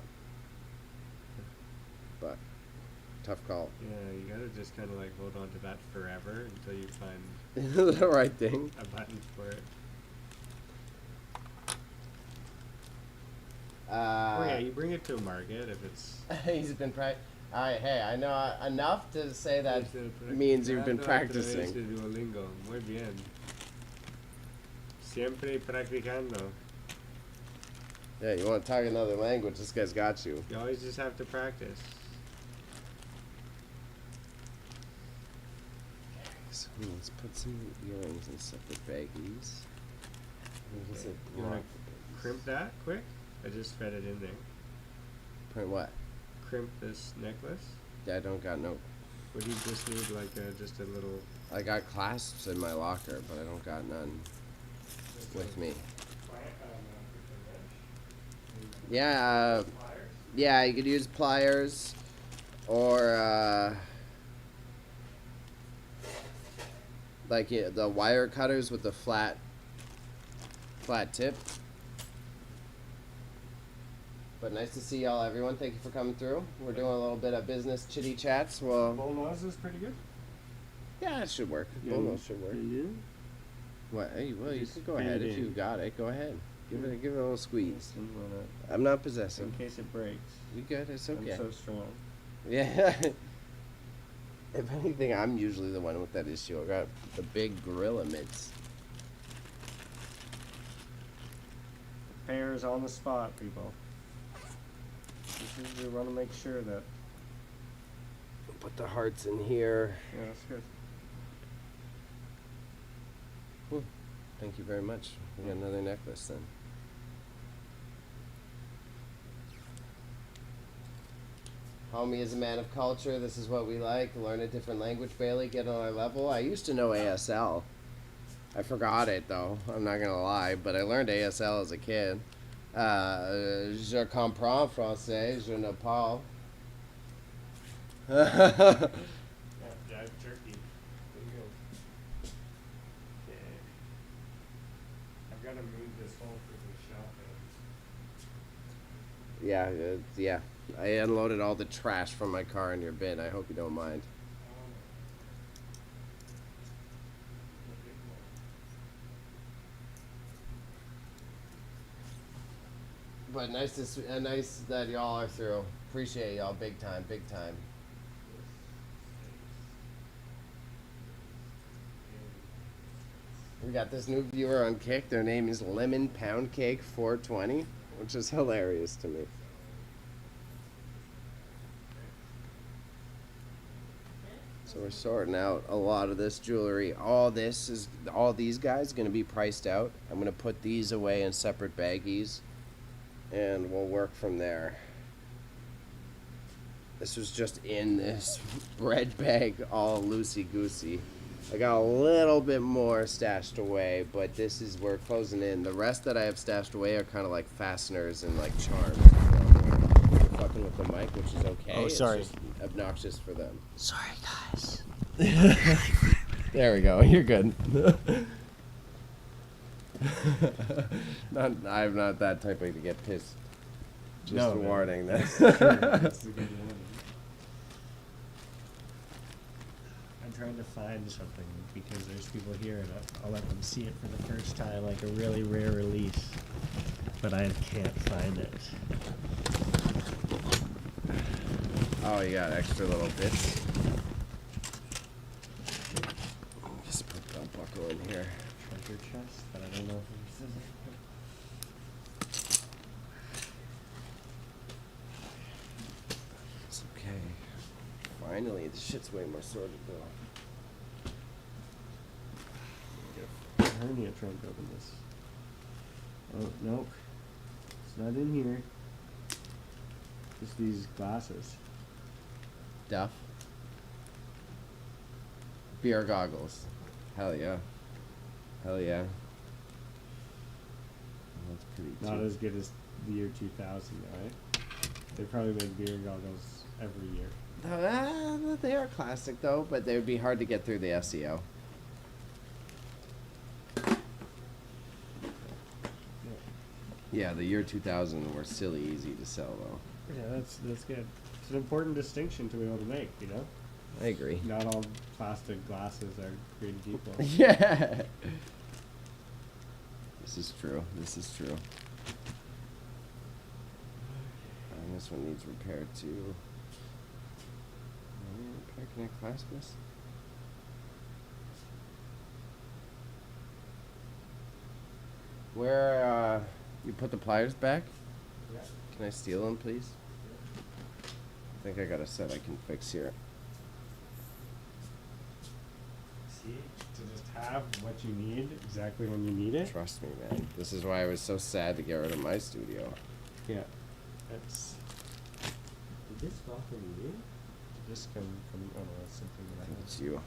But tough call. Yeah. You gotta just kind of like hold on to that forever until you find The right thing. a button for it. Oh yeah, you bring it to a market if it's. He's been Alright, hey, I know enough to say that means you've been practicing. Duolingo. Muy bien. Siempre practicando. Yeah, you want to talk another language, this guy's got you. You always just have to practice. So let's put some earrings in separate baggies. Okay. You wanna crimp that quick? I just fed it in there. Print what? Crimp this necklace. Yeah, I don't got no. Would you just need like just a little? I got clasps in my locker, but I don't got none with me. Yeah, yeah, you could use pliers or like the wire cutters with the flat tip. But nice to see y'all, everyone. Thank you for coming through. We're doing a little bit of business chitty chats. Well, Bolognese is pretty good. yeah, it should work. Yeah, Bolo should work. Yeah. What? Hey, well, you Just could go feed ahead it if you in. got it. Go ahead. Give it a little squeeze. Didn't wanna- I'm not possessive. In case it breaks. You good? It's okay. I'm so strong. Yeah. If anything, I'm usually the one with that issue. I got the big gorilla mitts. Pairs on the spot, people. This is, we want to make sure that. Put the hearts in here. Yeah, that's good. Whew. Thank you very much. We got another necklace then. Homie is a man of culture. This is what we like. Learn a different language, Bailey. Get on our level. I used to know ASL. I forgot it, though. I'm not going to lie. But I learned ASL as a kid. Je comprends français. Je ne parle. Yeah, turkey. There you go. Okay. I've got to move this whole freaking shelf in. Yeah. I unloaded all the trash from my car in your bin. I hope you don't mind. But nice that y'all are through. Appreciate y'all big time. We got this new viewer on Kick. Their name is Lemon Pound Cake 420, which is hilarious to me. So we're sorting out a lot of this jewelry. All these guys going to be priced out. I'm going to put these away in separate baggies, and we'll work from there. This was just in this bread bag, all loosey-goosey. I got a little bit more stashed away, but we're closing in. The rest that I have stashed away are kind of like fasteners and like charms. We're fucking with the mic, which is okay. Oh, sorry. It's just obnoxious for them. Sorry, guys. There we go. You're good. I'm not that type of to get pissed. Just No, a man. warning. That's a good one. I'm trying to find something because there's people here and I'll let them see it for the first time, like a really rare release. But I can't find it. Oh, you got extra little bits. Just put the belt buckle in here. Treasure chest, but I don't know if this is it. It's okay. Finally, this shit's way more sorted though. Get a hernia trying to open this. Oh, nope. It's not in here. Just these glasses. Duff. Beer goggles. Hell yeah. Hell yeah. That's pretty Not cheap. as good as the year 2000, right? They probably make beer goggles every year. They are classic though, but they would be hard to get through the SEO. Yeah, the year 2000 were silly easy to sell though. Yeah, that's good. It's an important distinction to be able to make, you know? I agree. Not all plastic glasses are created equal. Yeah. This is true. And this one needs repair too. Can I clasp this? Where, you put the pliers back? Yeah. Can I steal them, please? I think I got a set I can fix here. See? To just have what you need exactly when you need it. Trust me, man. This is why I was so sad to get rid of my studio. Yeah. That's. Did this fall from you? Did this come from? Oh no, that's something I that think I it's you.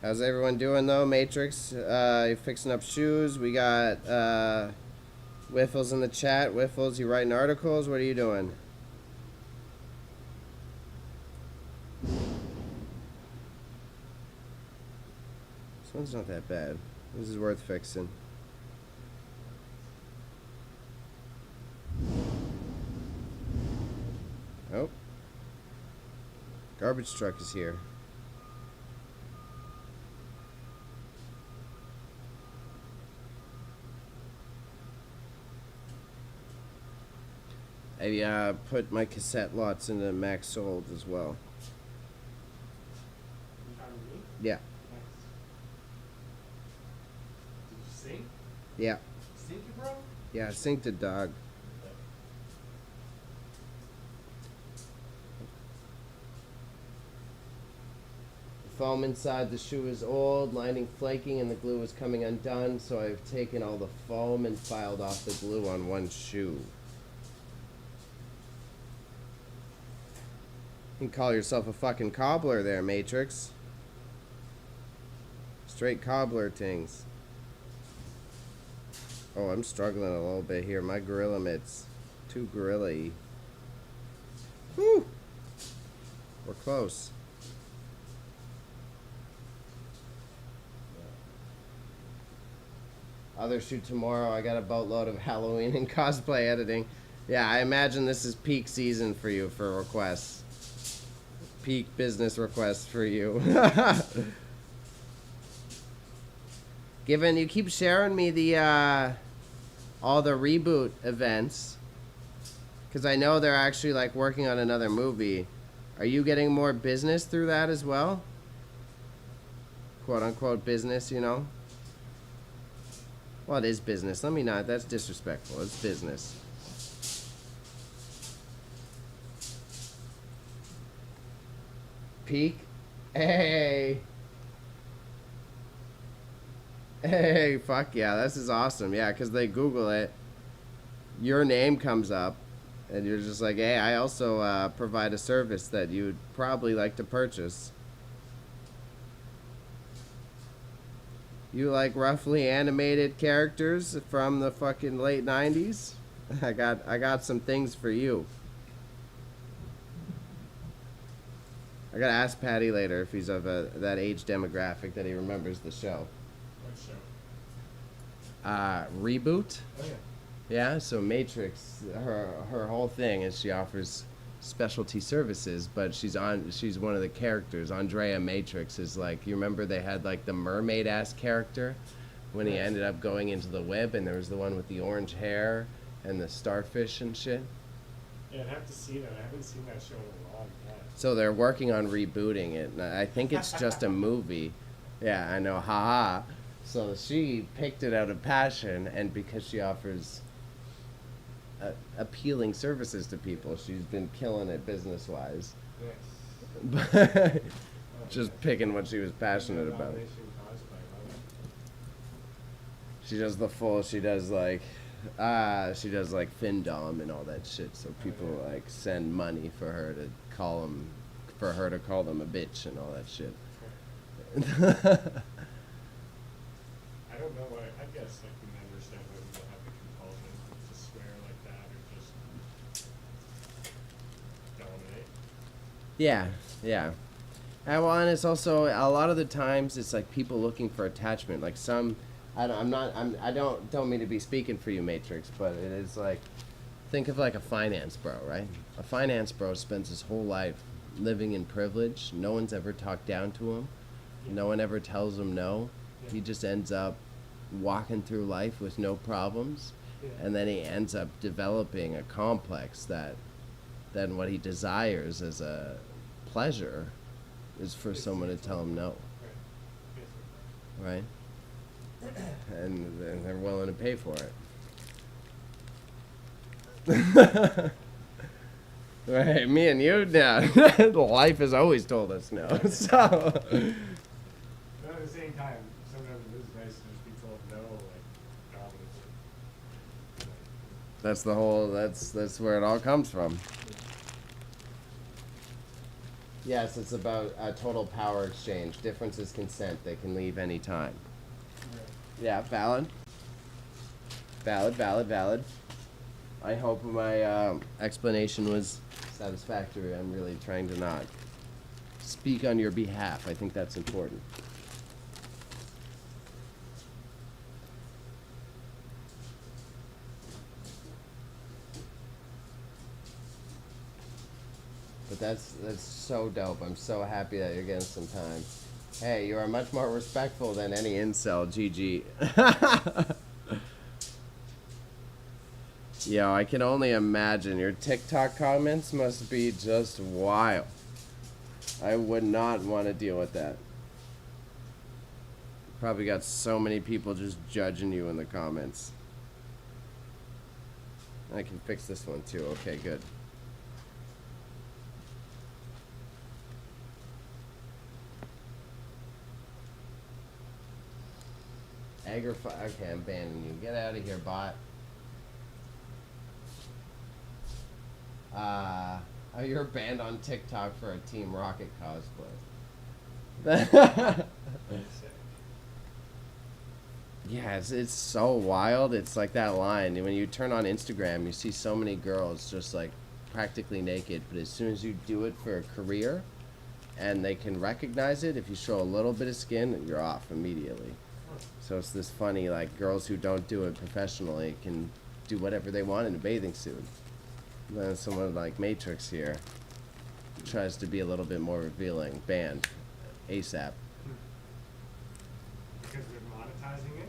How's everyone doing though, Matrix? You fixing up shoes? We got Wiffles in the chat. Wiffles, you writing articles? What are you doing? This one's not that bad. This is worth fixing. Oh. Garbage truck is here. I put my cassette lots into Max Sold as well. Yeah. Did you sink? Yeah. Sink it, bro? Yeah, synced the dog. foam inside the shoe is old, lining flaking, and the glue is coming undone, so I've taken all the foam and filed off the glue on one shoe. You can call yourself a fucking cobbler there, Matrix. Straight cobbler things. Oh, I'm struggling a little bit here. My gorilla mitts. Too gorilla-y. Whew! We're close. Other shoot tomorrow. I got a boatload of Halloween and cosplay editing. Yeah, I imagine this is peak season for you for requests. Peak business requests for you. Given you keep sharing me the all the reboot events, because I know they're actually like working on another movie. Are you getting more business through that as well? Quote unquote business, you know? Well, it is business. Let me not. That's disrespectful. It's business. Peak? Hey. Hey, fuck yeah. This is awesome. Yeah, because they Google it. Your name comes up. And you're just like, hey, I also provide a service that you'd probably like to purchase. You like roughly animated characters from the fucking late 90s? I got some things for you. I gotta ask Patty later if he's of that age demographic that he remembers the show. What show? Reboot? Oh yeah. Yeah, so Matrix, her whole thing is she offers specialty services, but she's one of the characters. Andrea Matrix is like, you remember they had like the mermaid ass character when he ended up going into the web, and there was the one with the orange hair and the starfish and shit. Yeah, I'd have to see that. I haven't seen that show in a long time. So they're working on rebooting it. And I think it's just a movie. Yeah, I know, haha. So she picked it out of passion, and because she offers appealing services to people, she's been killing it business-wise. Yes. Just picking what she was passionate about. She does the full. She does like Findom and all that shit. So people like send money for her to call them a bitch and all that shit. I don't know why. I guess I can understand why people have the compulsion to swear like that or just dominate. Yeah, yeah. Well, and it's also a lot of the times it's like people looking for attachment. Like some, I don't mean to be speaking for you, Matrix, but it is like, think of like a finance bro, right? A finance bro spends his whole life living in privilege. No one's ever talked down to him. No one ever tells him no. He just ends up walking through life with no problems, and then he ends up developing a complex that then what he desires as a pleasure is for someone to tell him no, right? And they're willing to pay for it. Right, me and you now. Life has always told us no. So But at the same time, sometimes it is nice to just be told no, like dominantly. that's the whole. That's where it all comes from. Yes, it's about a total power exchange. Difference is consent. They can leave any time. Right. Yeah, valid. Valid. I hope my explanation was satisfactory. I'm really trying to not speak on your behalf. I think that's important. But that's so dope. I'm so happy that you're getting some time. Hey, you are much more respectful than any incel, GG. Yo, I can only imagine. Your TikTok comments must be just wild. I would not want to deal with that. Probably got so many people just judging you in the comments. I can fix this one too. Okay, good. Okay, I'm banning you. Get out of here, bot. Oh, you're banned on TikTok for a Team Rocket cosplay. Yeah, it's so wild. It's like that line. When you turn on Instagram, you see so many girls just like practically naked, but as soon as you do it for a career and they can recognize it, if you show a little bit of skin, you're off immediately. So it's this funny, like, girls who don't do it professionally can do whatever they want in a bathing suit. And then someone like Matrix here tries to be a little bit more revealing. Banned. ASAP. Because they're monetizing it?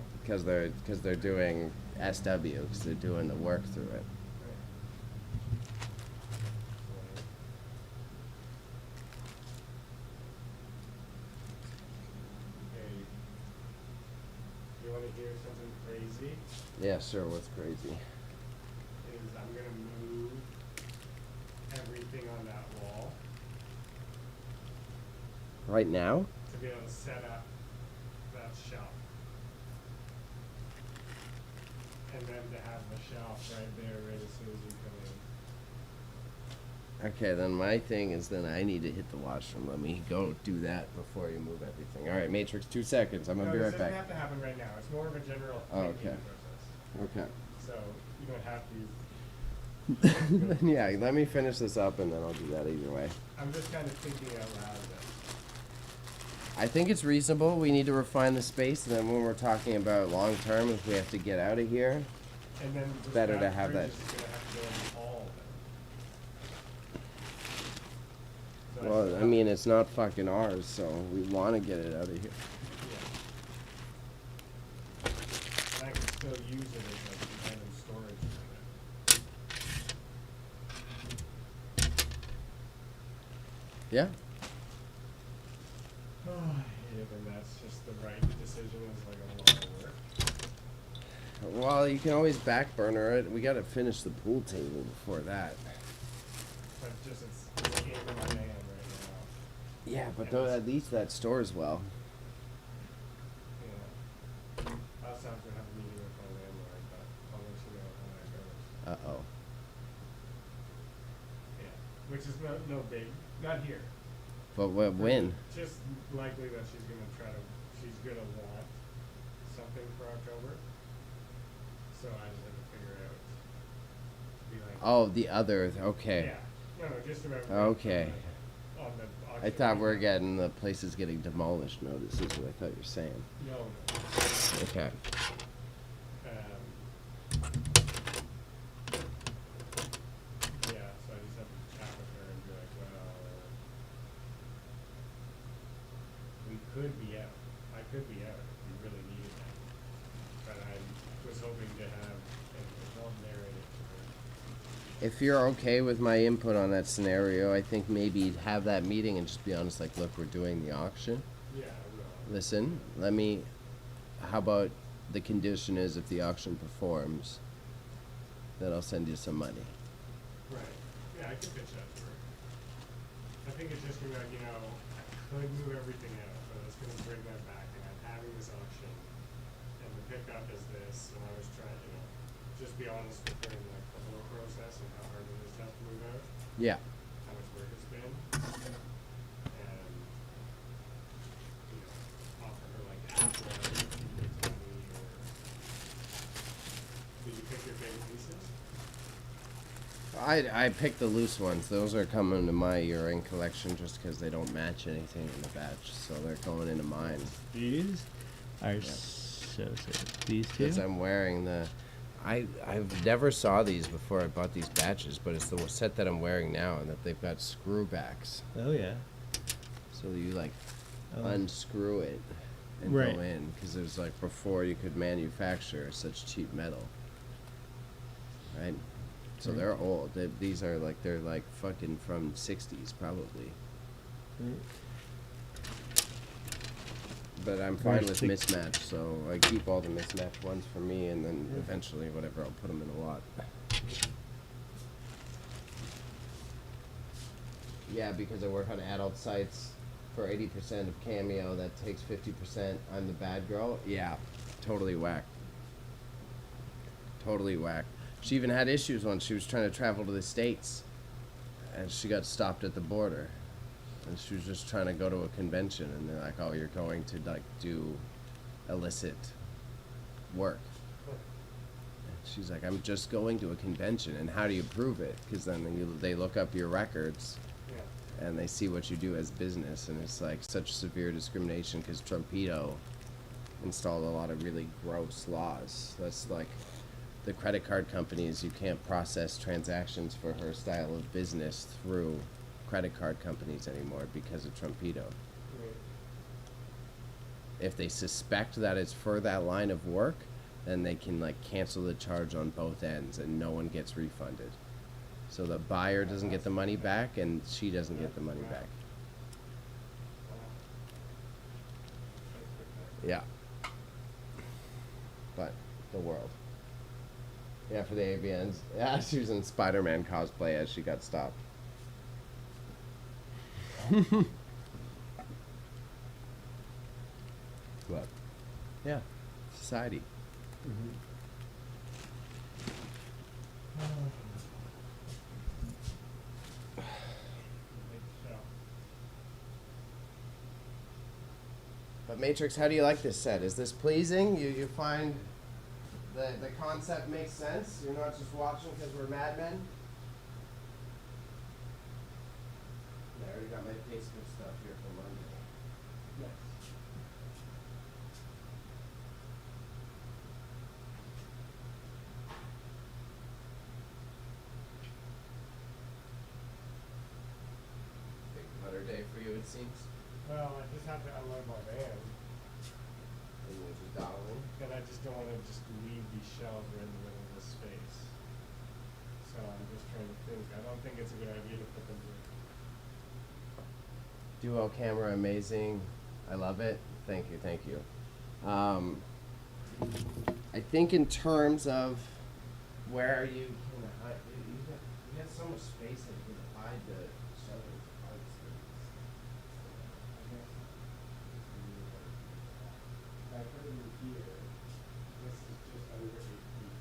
Because they're doing SW, because they're doing the work through it. Hey, you want to hear something crazy? Yeah, sure. What's crazy? Is I'm going to move everything on that wall Right now? to be able to set up that shelf. And then to have the shelf right there right as soon as you come in. Okay, then my thing is then I need to hit the washroom. Let me go do that before you move everything. All right, Matrix, 2 seconds. I'm going to be right This back. doesn't have to happen right now. It's more of a general Oh, thinking okay. process. Okay. So you don't have to. Yeah, let me finish this up and then I'll do that either way. I'm just kind of thinking out loud. I think it's reasonable. We need to refine the space, and then when we're talking about long term, if we have to get out of here, And then this better to back have fridge that. is gonna have to go in the hall then. So Well, I mean, it's not fucking ours, so we want to get it out of here. yeah. And I can still use it as like some random storage unit. Yeah? Oh, I hate it when that's just the right decision is like a lot of work. Well, you can always back burner it. We got to finish the pool table before that. But it's in my hand right now. Yeah, but though, at least that stores well. Yeah. I also have to have a meeting with my landlord, but I'll let you know how that goes. Uh-oh. Yeah. Which is no big, not here. But when? Just likely that she's gonna want something for October. So I just have to figure out. Be like, Oh, the other. Okay. yeah. No, just about. Okay. On the I auction thought we're right now. getting the places getting demolished notice, is what I thought you were saying. No. Okay. Yeah, so I just have to chat with her and be like, well, we could be out. I could be out if we really needed that. But I was hoping to have it all narrated to her. If you're okay with my input on that scenario, I think maybe have that meeting and just be honest, like, look, we're doing the auction. Yeah, I will. Listen, how about the condition is if the auction performs, then I'll send you some money. Right. Yeah, I can pitch that to her. I think it's just gonna, I could move everything out, but it's gonna bring that back, and I'm having this auction, and the pickup is this, and I was trying, just be honest with her in like the whole process and how hard it is to have to move out, Yeah. how much work it's been, and, offer her like half what I would give to me, or, did you pick your favorite pieces? I picked the loose ones. Those are coming to my year-end collection just because they don't match anything in the batch, so they're going into mine. These are so sick. These two? Because I'm wearing the... I've never saw these before I bought these batches, but it's the set that I'm wearing now, and that they've got screw backs. Oh, yeah. So you, like, Oh. unscrew it and Right. go in. Because it was, like, before you could manufacture such cheap metal. Right? So Right. they're old. These are, like, they're, like, fucking from 60s, probably. Right. But I'm fine with Very mismatch, so I keep all the mismatched ones for me, and then eventually, whatever, I'll put them in a lot. Yeah, because I work on adult sites for 80% of Cameo, that takes 50%. I'm the bad girl. Yeah, totally whacked. Totally whacked. She even had issues when she was trying to travel to the States, and she got stopped at the border. And she was just trying to go to a convention, and they're like, "Oh, you're going to like do illicit work." And she's like, "I'm just going to a convention, and how do you prove it? Because then they look up your records, Yeah. and they see what you do as business, and it's like such severe discrimination because Trumpito installed a lot of really gross laws. That's like the credit card companies, you can't process transactions for her style of business through credit card companies anymore because of Trumpito. Right. If they suspect that it's for that line of work, then they can like cancel the charge on both ends and no one gets refunded. So the buyer doesn't get the money back and she doesn't get the money Wow. back. Wow. Yeah. But the world. Yeah, for the AVNs. Yeah, she was in Spider-Man cosplay as she got stopped. But, yeah, society. Mm-hmm. But Matrix, how do you like this set? Is this pleasing? You find the concept makes sense? You're not just watching because we're madmen? I already got my Facebook stuff here for Monday. Yes. Big butter day for you, it seems. Well, I just have to unload my van, And you're just dawdling. and I just don't want to just leave these shelves right in the middle of this space. So I'm just trying to think. I don't think it's a good idea to put them here. Duo camera, amazing. I love it. Thank you, thank you. I think in terms of where you can hide, you got so much space that you can hide the shelving parts. I put it in here. This is just under 8 feet.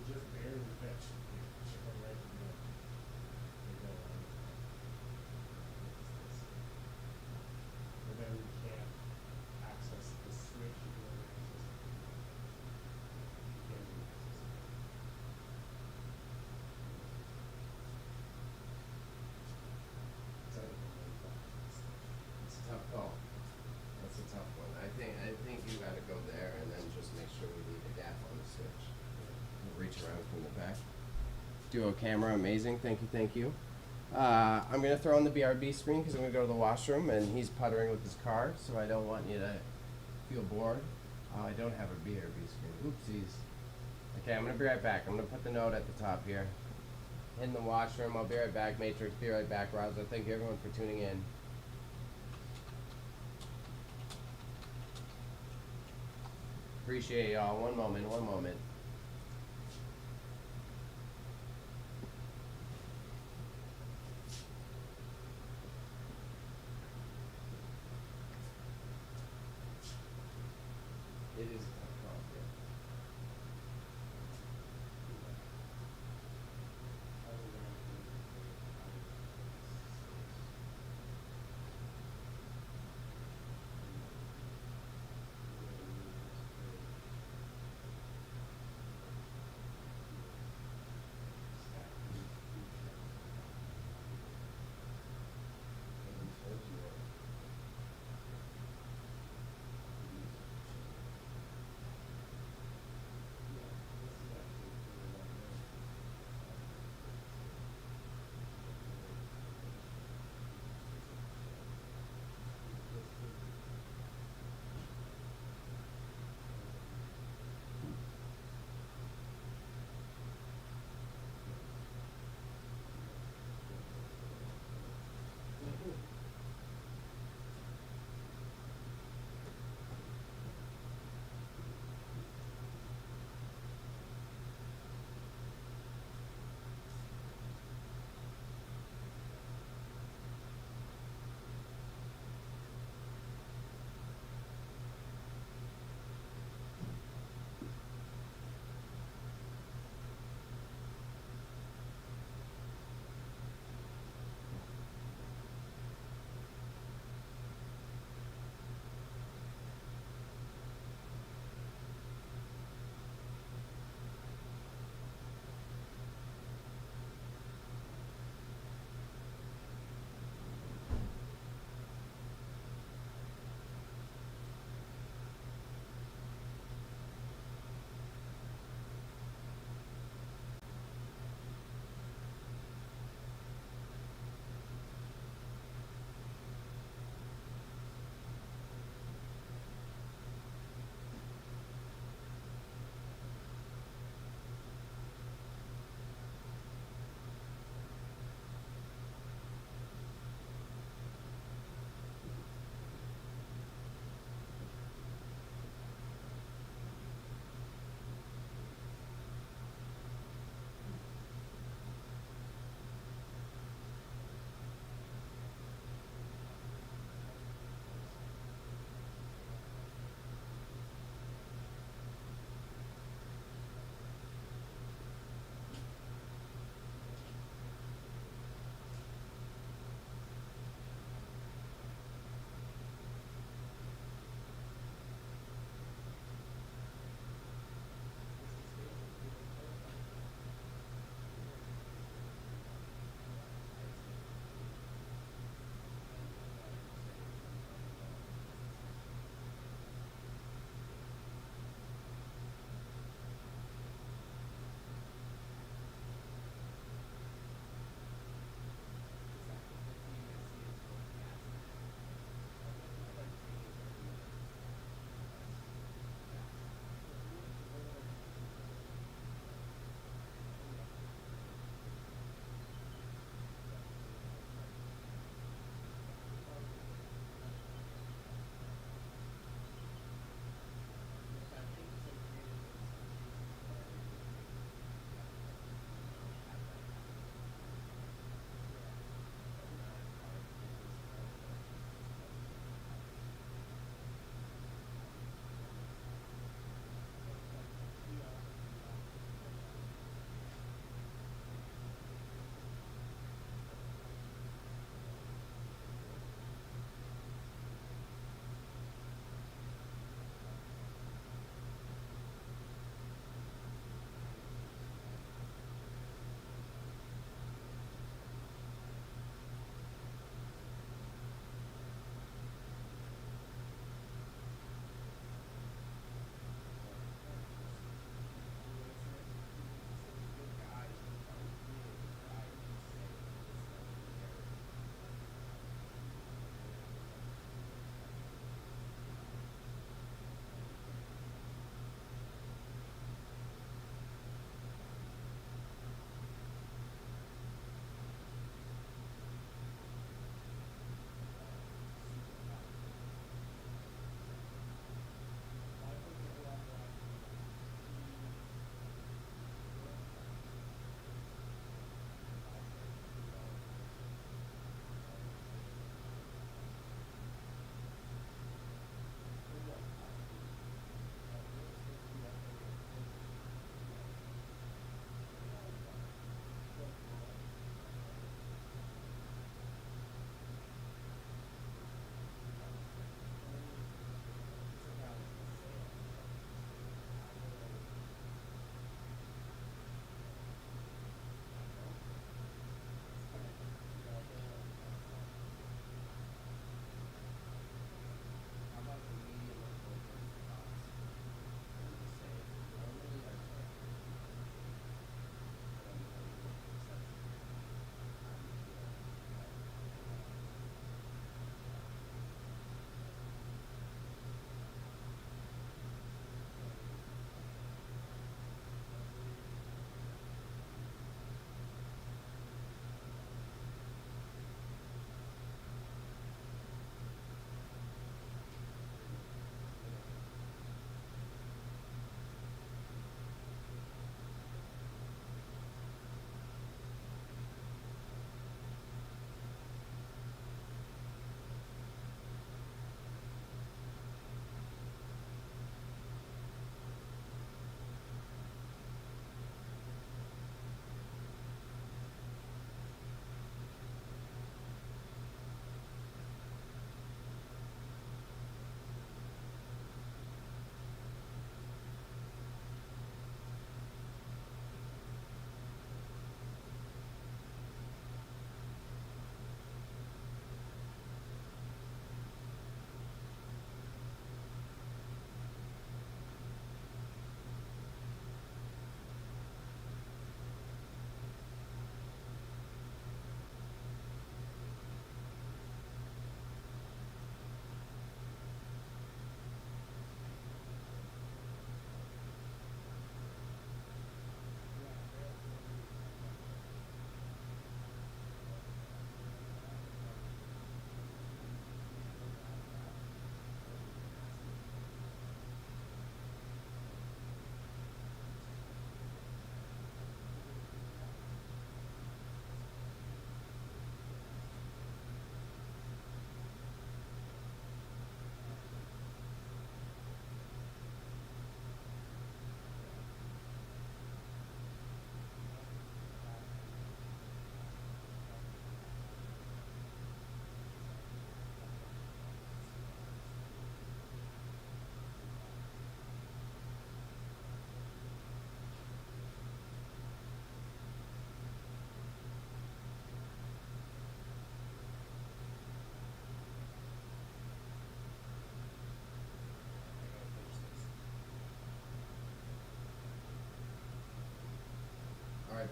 Just barely fits. Should go right in there. But then we can't access the switch. You can only access it. You can't do access it. It's a tough call. That's a tough one. I think you gotta go there and then just make sure we leave a gap on the switch. We'll reach around from the back. Duo camera, amazing. Thank you, thank you. I'm gonna throw on the BRB screen because I'm gonna go to the washroom and he's puttering with his car, so I don't want you to feel bored. I don't have a BRB screen. Oopsies. Okay, I'm gonna be right back. I'm gonna put the note at the top here. In the washroom, I'll be right back. Matrix, be right back. Rosa, thank you everyone for tuning in. Appreciate y'all. One moment, one moment. It is a tough call, yeah.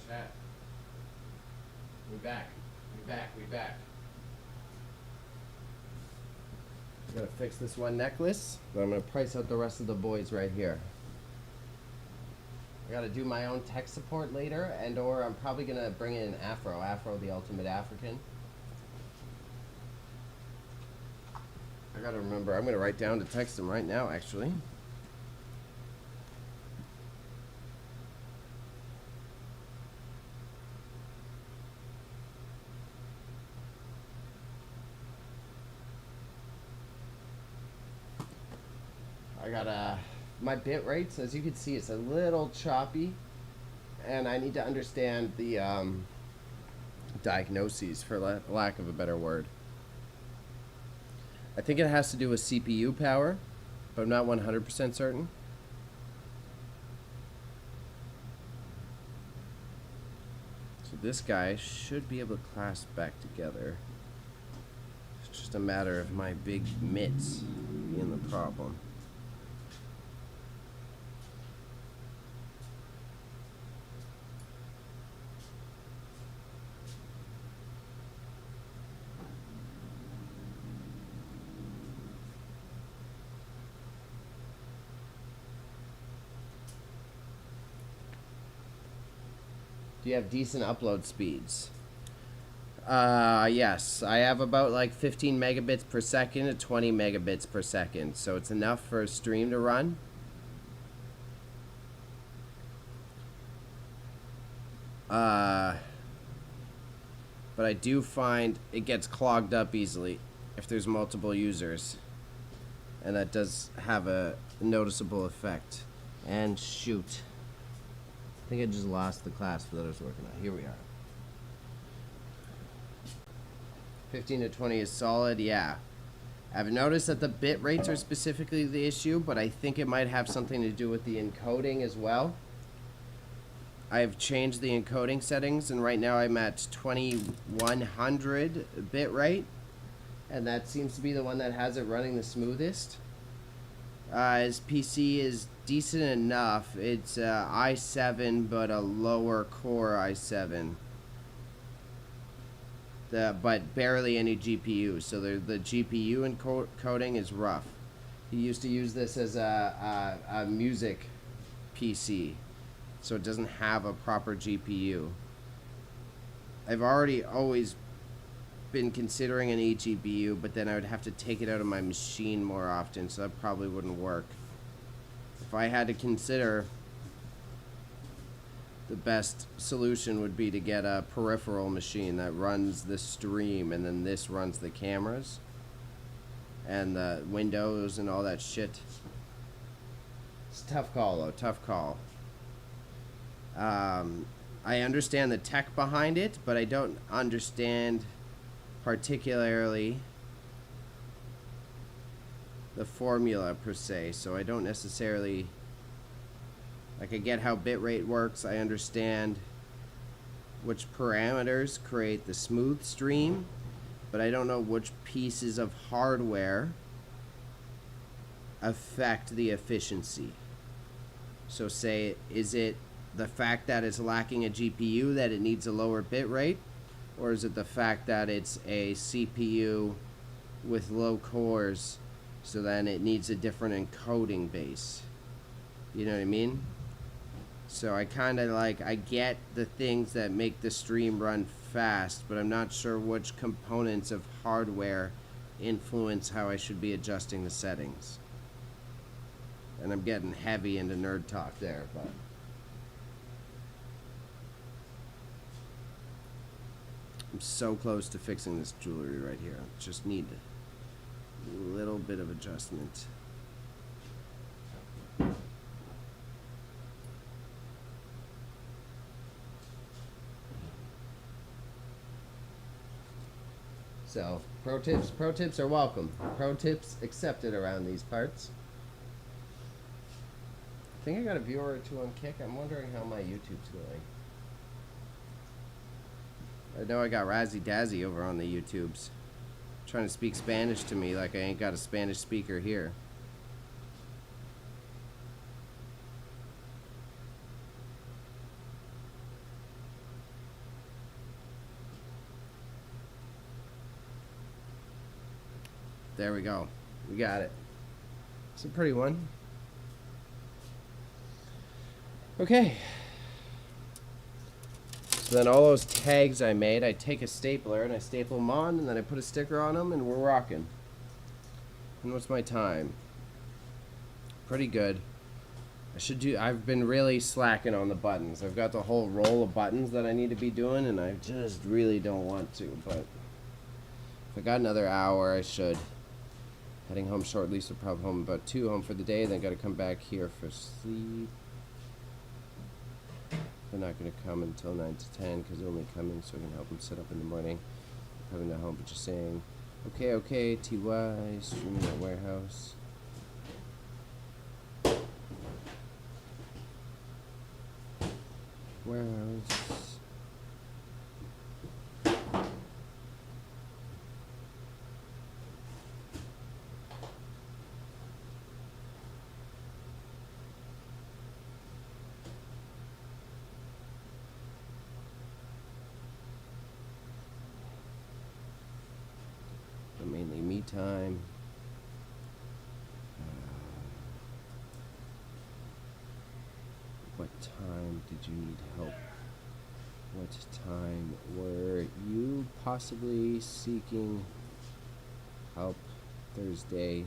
chat. We back. We back. I'm gonna fix this one necklace, but I'm gonna price out the rest of the boys right here. I gotta do my own tech support later, or I'm probably gonna bring in Afro, the ultimate African. I gotta remember, I'm gonna write down to text him right now, actually. I got my bit rates, as you can see, it's a little choppy, and I need to understand the diagnoses, for lack of a better word. I think it has to do with CPU power, but I'm not 100% certain. So this guy should be able to clasp back together. It's just a matter of my big mitts being the problem. Do you have decent upload speeds? Yes. I have about like 15 megabits per second to 20 megabits per second. So it's enough for a stream to run. But I do find it gets clogged up easily if there's multiple users. And that does have a noticeable effect. And shoot. I think I just lost the class that I was working on. Here we are. 15 to 20 is solid, yeah. I've noticed that the bit rates are specifically the issue, but I think it might have something to do with the encoding as well. I've changed the encoding settings, and right now I'm at 2100 bit rate, and that seems to be the one that has it running the smoothest. His PC is decent enough. It's i7, but a lower core i7. But barely any GPU, so the GPU encoding is rough. He used to use this as a music PC, so it doesn't have a proper GPU. I've always been considering an eGPU, but then I would have to take it out of my machine more often, so that probably wouldn't work. If I had to consider, the best solution would be to get a peripheral machine that runs the stream, and then this runs the cameras and the windows and all that shit. It's a tough call, though. Tough call. I understand the tech behind it, but I don't understand particularly the formula per se, so I don't necessarily, like, I get how bitrate works. I understand which parameters create the smooth stream, but I don't know which pieces of hardware affect the efficiency. So say, is it the fact that it's lacking a GPU that it needs a lower bit rate, or is it the fact that it's a CPU with low cores, so then it needs a different encoding base? You know what I mean? So I kind of like, I get the things that make the stream run fast, but I'm not sure which components of hardware influence how I should be adjusting the settings. And I'm getting heavy into nerd talk there, but I'm so close to fixing this jewelry right here. I just need a little bit of adjustment. So, pro tips are welcome. Pro tips accepted around these parts. I think I got a viewer or two on Kick. I'm wondering how my YouTube's going. I know I got Razzie Dazzy over on the YouTubes, trying to speak Spanish to me like I ain't got a Spanish speaker here. There we go. We got it. It's a pretty one. Okay. So then all those tags I made, I take a stapler and I staple them on, and then I put a sticker on them, and we're rocking. And what's my time? Pretty good. I've been really slacking on the buttons. I've got the whole roll of buttons that I need to be doing, and I just really don't want to, but if I got another hour, I should. Heading home shortly, so probably home about 2, home for the day, then got to come back here for sleep. They're not going to come until 9 to 10 because they're only coming so I can help them set up in the morning. Probably not home, but just saying. Okay, TY, streaming at warehouse. Warehouse. But mainly me time. What time did you need help? What time were you possibly seeking help? Thursday.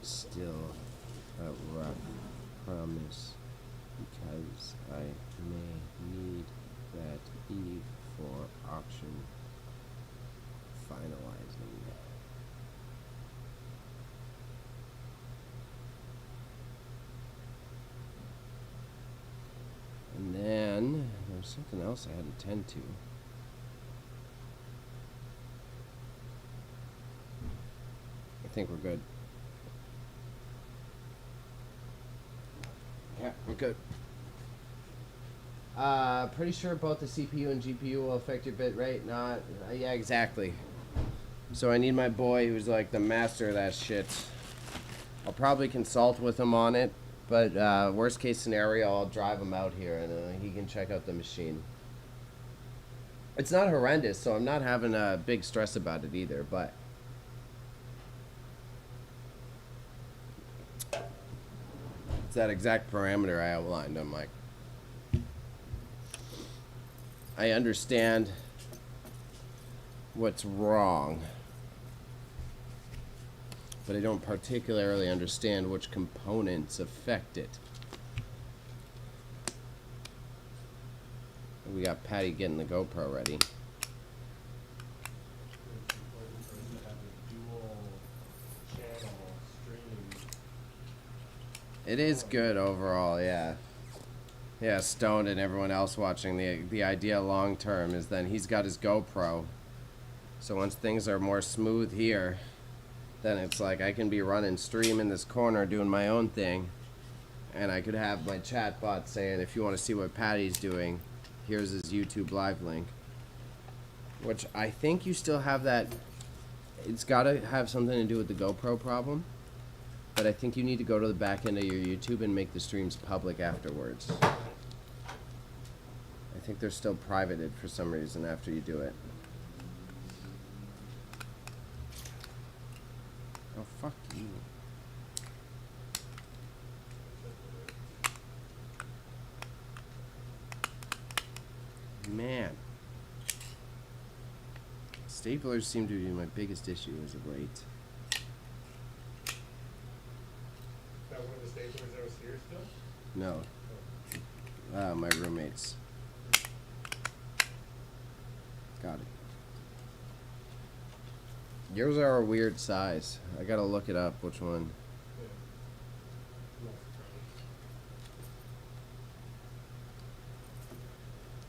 Still a rough promise because I may need that eve for auction finalizing. And then there's something else I had to tend to. I think we're good. Yeah, we're good. Pretty sure both the CPU and GPU will affect your bit rate. Not, yeah, exactly. So I need my boy who's like the master of that shit. I'll probably consult with him on it, but worst case scenario, I'll drive him out here and he can check out the machine. It's not horrendous, so I'm not having a big stress about it either, but it's that exact parameter I outlined. I'm like, I understand what's wrong, but I don't particularly understand which components affect it. We got Patty getting the GoPro ready. It's important for us to have a dual channel streaming. It is good overall, yeah. Yeah, Stone and everyone else watching, the idea long term is then he's got his GoPro. So once things are more smooth here, then it's like I can be running stream in this corner doing my own thing, and I could have my chat bot saying, if you want to see what Patty's doing, here's his YouTube live link. Which I think you still have that. It's got to have something to do with the GoPro problem, but I think you need to go to the back end of your YouTube and make the streams public afterwards. I think they're still privated for some reason after you do it. Oh, fuck you. Man. Staplers seem to be my biggest issue as of late. Is that one of the staplers that was here still? No. My roommates. Got it. Yours are a weird size. I gotta look it up, which one. Yeah.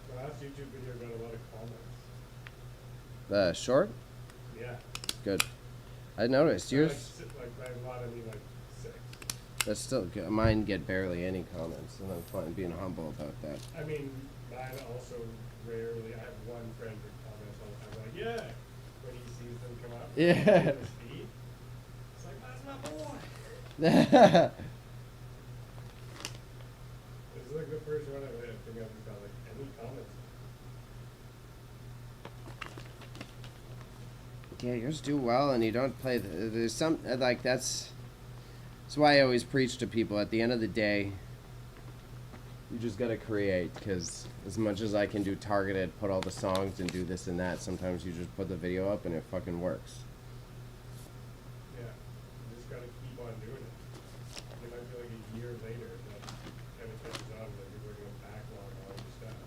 The last YouTube video got a lot of comments. Short? Yeah. Good. I noticed yours. Like by a lot, I mean like 6. That's still good. Mine get barely any comments, and I'm fine being humble about that. I mean, mine also rarely. I have one friend who comments all the time, like, yeah, when he sees them come up. Yeah. In his feed, it's like, that's my boy. This is like the first one I think I've got like any comments. Yeah, yours do well, and you don't play. There's some like that's why I always preach to people. At the end of the day, you just gotta create. Because as much as I can do targeted, put all the songs and do this and that, sometimes you just put the video up and it fucking works. Yeah, you just gotta keep on doing it. It might be like a year later that everything's done, that you're going to backlog all your stuff.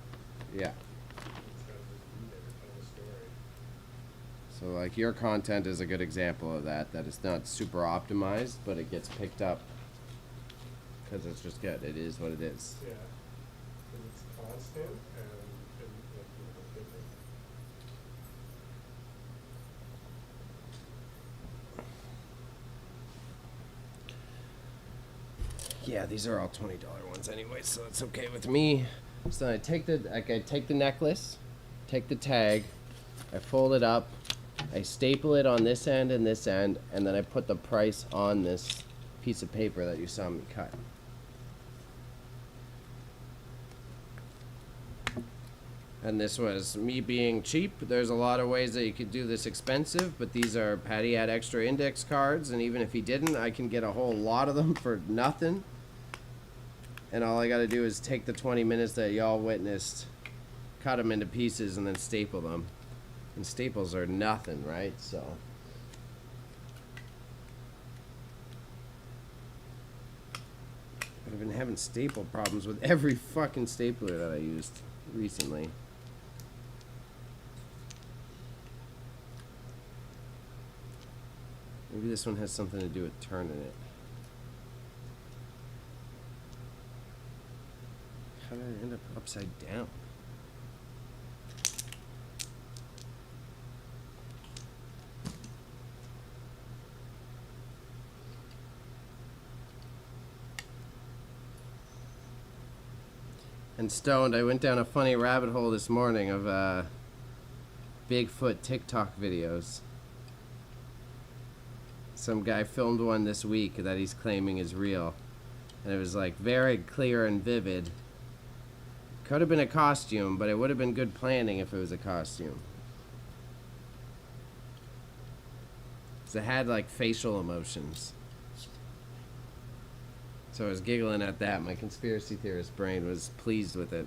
Yeah. You just gotta just be there, tell the story. So like your content is a good example of that. That it's not super optimized, but it gets picked up because it's just good. It is what it is. Yeah. And it's constant and like, different. Yeah, these are all $20 ones anyway, so it's okay with me. So I take the necklace, take the tag, I fold it up, I staple it on this end and this end, and then I put the price on this piece of paper that you saw me cut. And this was me being cheap. There's a lot of ways that you could do this expensive, but these are Patty had extra index cards, and even if he didn't, I can get a whole lot of them for nothing. And all I gotta do is take the 20 minutes that y'all witnessed, cut them into pieces, and then staple them. And staples are nothing, right? So I've been having staple problems with every fucking stapler that I used recently. Maybe this one has something to do with turning it. How did I end up upside down? And stoned, I went down a funny rabbit hole this morning of Bigfoot TikTok videos. Some guy filmed one this week that he's claiming is real. And it was like very clear and vivid. Could have been a costume, but it would have been good planning if it was a costume. So it had like facial emotions. So I was giggling at that. My conspiracy theorist brain was pleased with it.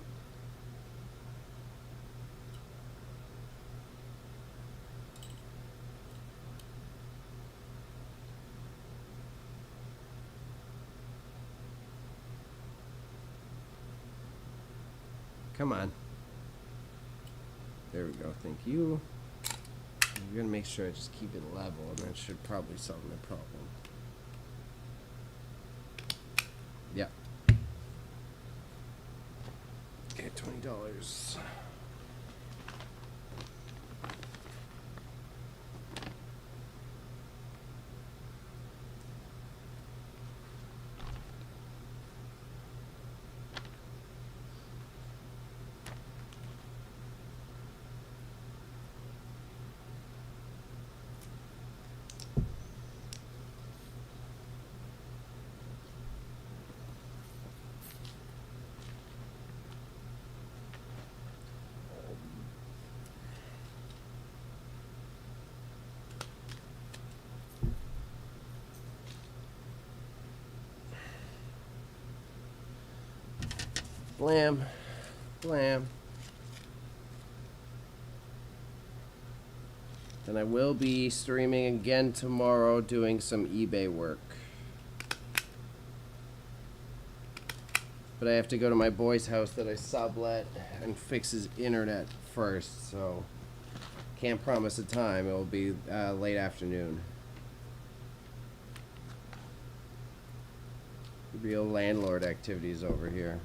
Come on. There we go. Thank you. I'm going to make sure I just keep it level, and that should probably solve my problem. Yep. Okay, $20. Blam. Blam. Then I will be streaming again tomorrow doing some eBay work. But I have to go to my boy's house that I sublet and fix his internet first, so can't promise a time. It will be late afternoon. Real landlord activities over here.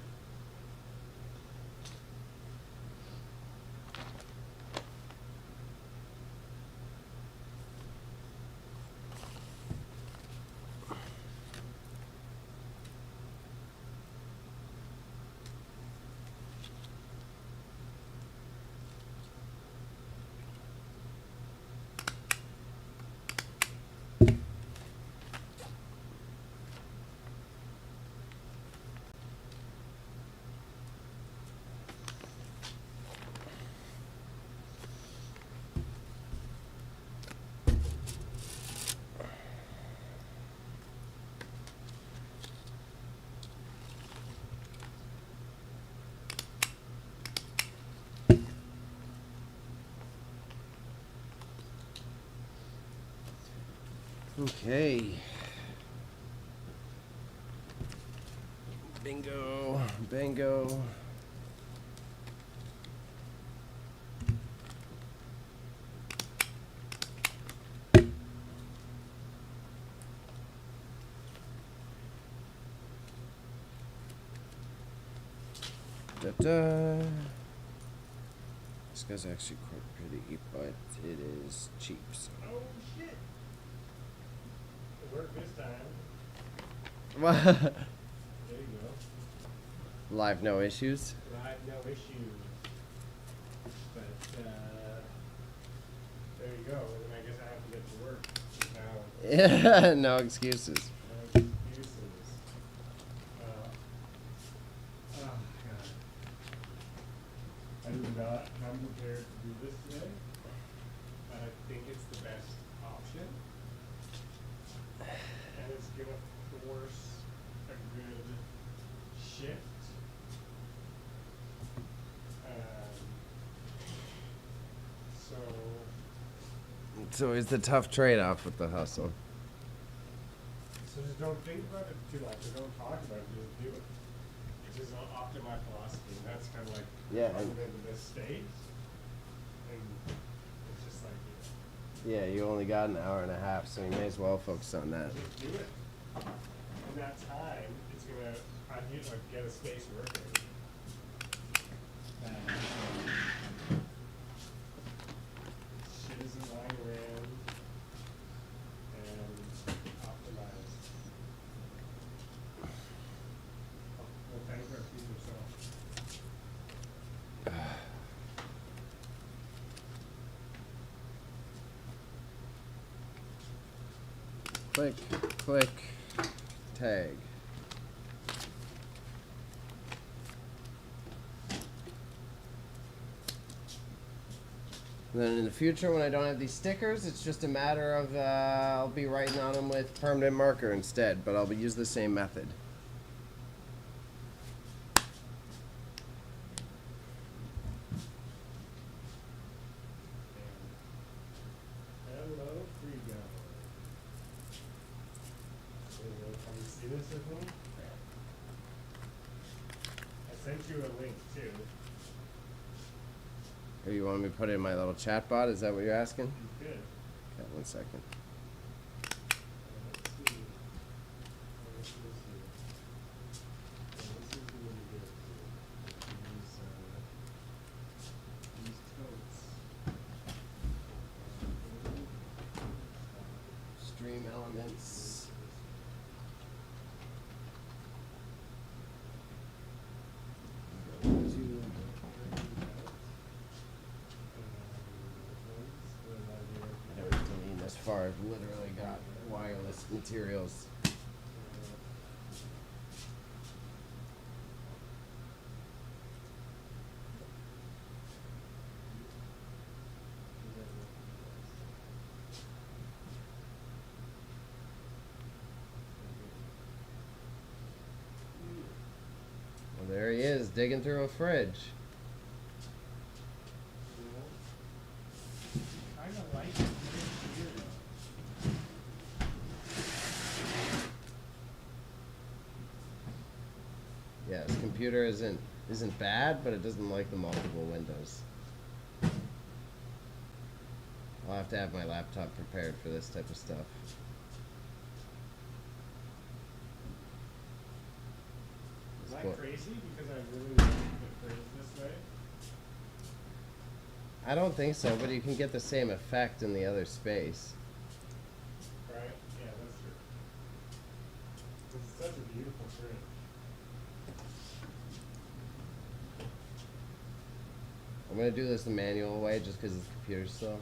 Okay. Bingo. Bingo. Da-da. This guy's actually quite pretty, but it is cheap. So. Oh shit! It worked this time. What? There you go. Live, no issues. Right, no issues. But there you go. And I guess I have to get to work now. Yeah, no excuses. No excuses. Oh god. I do not. I'm prepared to do this today. But I think it's the best option. And it's gonna force a good shift. So It's always the tough trade-off with the hustle. just don't think about it too much, or don't talk about it, just do it. This is often my philosophy, and that's kind of like, Yeah, I'm and- in this state, and it's just like, Yeah, you only got an hour and a half, so you may as well focus on that. just do it. In that time, it's gonna, I need to like get a space working. Shit isn't lying around, and optimize. Well, thank our future self. Click, click, tag. Then in the future, when I don't have these stickers, it's just a matter of I'll be writing on them with permanent marker instead, but I'll use the same method. Hello, Frigo. Can you see this with me? I sent you a link too. Or you want me to put it in my little chat bot? Is that what you're asking? You could. Okay, 1 second. Let's see. This is here. This is really good. These totes. Stream elements. I don't have to lean this far. I've literally got wireless materials. Well, there he is, digging through a fridge. Kind of like it here though. Yeah, his computer isn't bad, but it doesn't like the multiple windows. I'll have to have my laptop prepared for this type of stuff. Is It's that cool. crazy? Because I really like the fridge this way. I don't think so, but you can get the same effect in the other space. Right? Yeah, that's true. This is such a beautiful fridge. I'm gonna do this the manual way just because the computer's slow.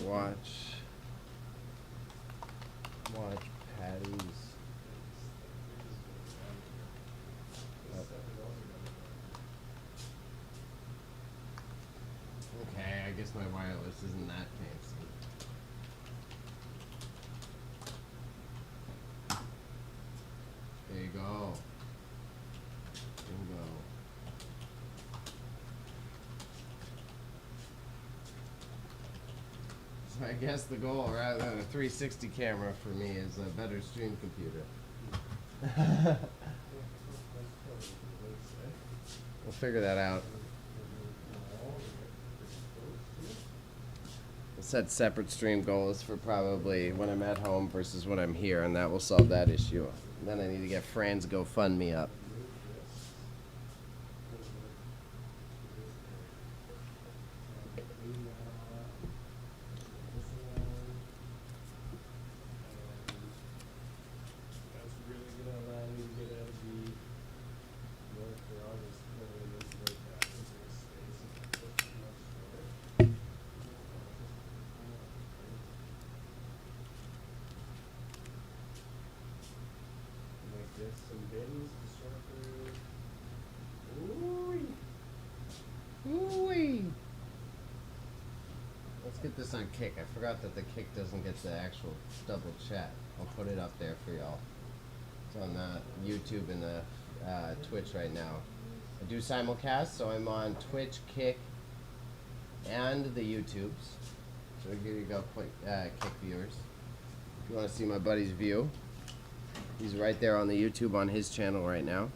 Watch Patty's. Okay, I guess my wireless isn't that fancy. There you go. Bingo. I guess the goal, rather than a 360 camera for me, is a better stream computer. We'll figure that out. We'll set separate stream goals for probably when I'm at home versus when I'm here, and that will solve that issue. Then I need to get Fran's GoFundMe up. Let's get this on Kick. I forgot that the Kick doesn't get the actual double chat. I'll put it up there for y'all. It's on YouTube and the Twitch right now. I do simulcast, so I'm on Twitch, Kick, and the YouTubes. So here you go, Kick viewers. If you want to see my buddy's view, he's right there on the YouTube on his channel right now.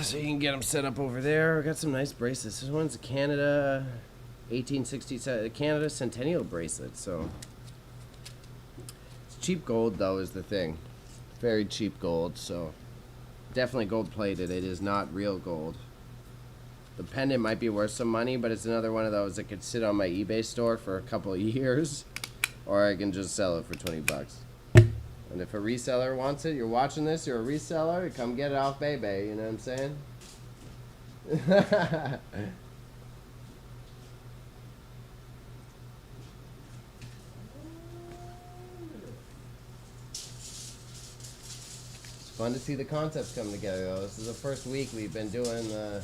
So you can get them set up over there. I got some nice bracelets. This one's a Canada 1860 Canada Centennial bracelet. So it's cheap gold though is the thing. Very cheap gold. So definitely gold plated. It is not real gold. The pendant might be worth some money, but it's another one of those that could sit on my eBay store for a couple of years, or I can just sell it for 20 bucks. And if a reseller wants it, you're watching this, you're a reseller, come get it off Bebe, you know what I'm saying? It's fun to see the concepts come together though. This is the first week we've been doing the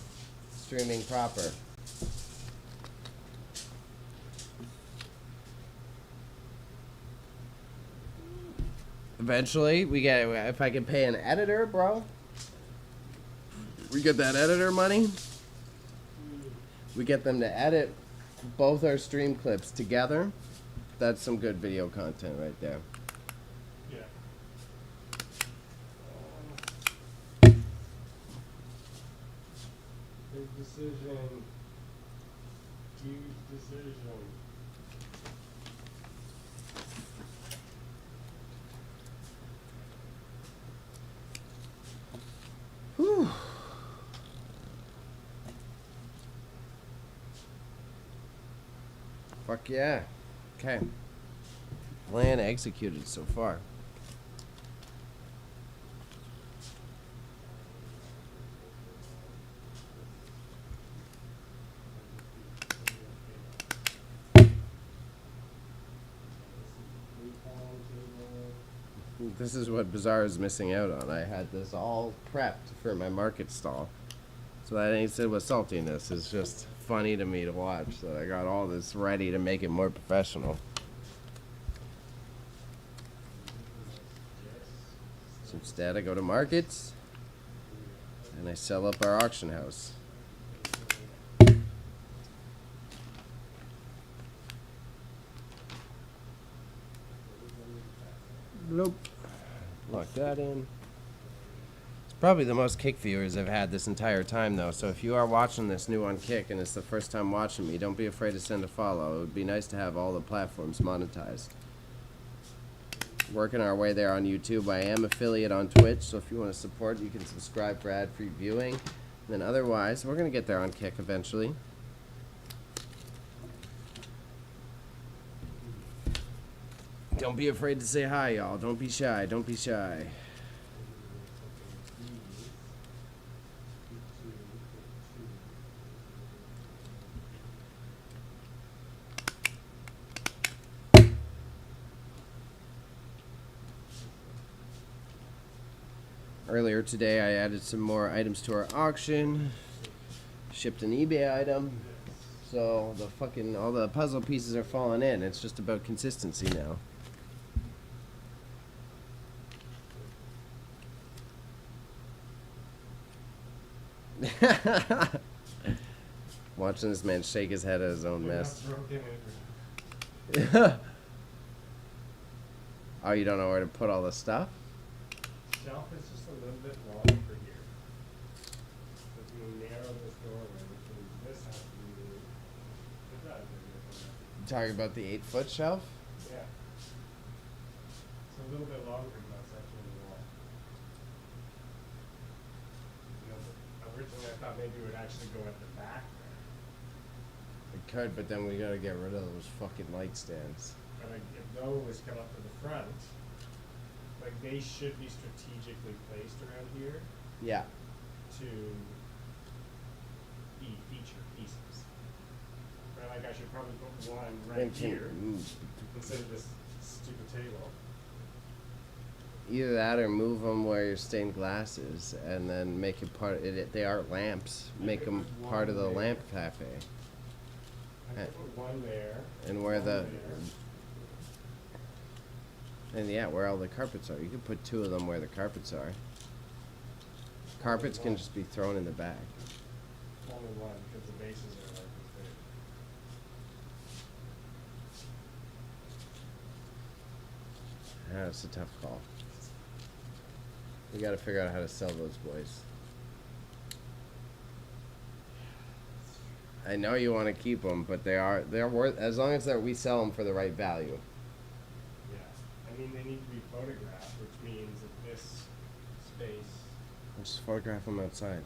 streaming proper. Eventually, we get, if I can pay an editor, bro, we get that editor money. We get them to edit both our stream clips together. That's some good video content right there. Yeah. Big decision. Huge decision. Whew. Fuck yeah. Okay. Plan executed so far. This is what Bazaar is missing out on. I had this all prepped for my market stall. So that ain't said with saltiness. It's just funny to me to watch that I got all this ready to make it more professional. So instead I go to markets and I sell up our auction house. Bloop. Lock that in. It's probably the most Kick viewers I've had this entire time though, so if you are watching this new on Kick and it's the first time watching me, don't be afraid to send a follow. It would be nice to have all the platforms monetized. Working our way there on YouTube. I am affiliate on Twitch, so if you want to support, you can subscribe for ad-free viewing. And then otherwise, we're going to get there on Kick eventually. Don't be afraid to say hi, y'all. Don't be shy. Don't be shy. Earlier today, I added some more items to our auction. Shipped an eBay item. So all the puzzle pieces are falling in. It's just about consistency now. Watching this man shake his head at his own They're mess. not broken in. Oh, you don't know where to put all the stuff? Shelf is just a little bit long for here. So if you narrow this doorway, which means this has to be moved. It does, You talking about the 8-foot shelf? yeah. It's a little bit longer than that section of the wall. You know, originally I thought maybe it would actually go at the back there. It could, but then we gotta get rid of those fucking light stands. But like, if those come up to the front, like they should be strategically placed around here Yeah. to be feature pieces. Right, like I should probably put one right Then can- here instead of this stupid table. Either that or move them where your stained glass is, and then make it part. They are lamps. Make could them put part of one the there. lamp cafe. I could put one there. And where one the there. and yeah, where all the carpets are. You could put 2 of them where the carpets are. Carpets can just be thrown in the back. Only one, because the bases are like this big. That's a tough call. We got to figure out how to sell those boys. I know you want to keep them, but they're worth, as long as we sell them for the right value. Yeah, I mean, they need to be photographed, which means that this space. Just photograph them outside.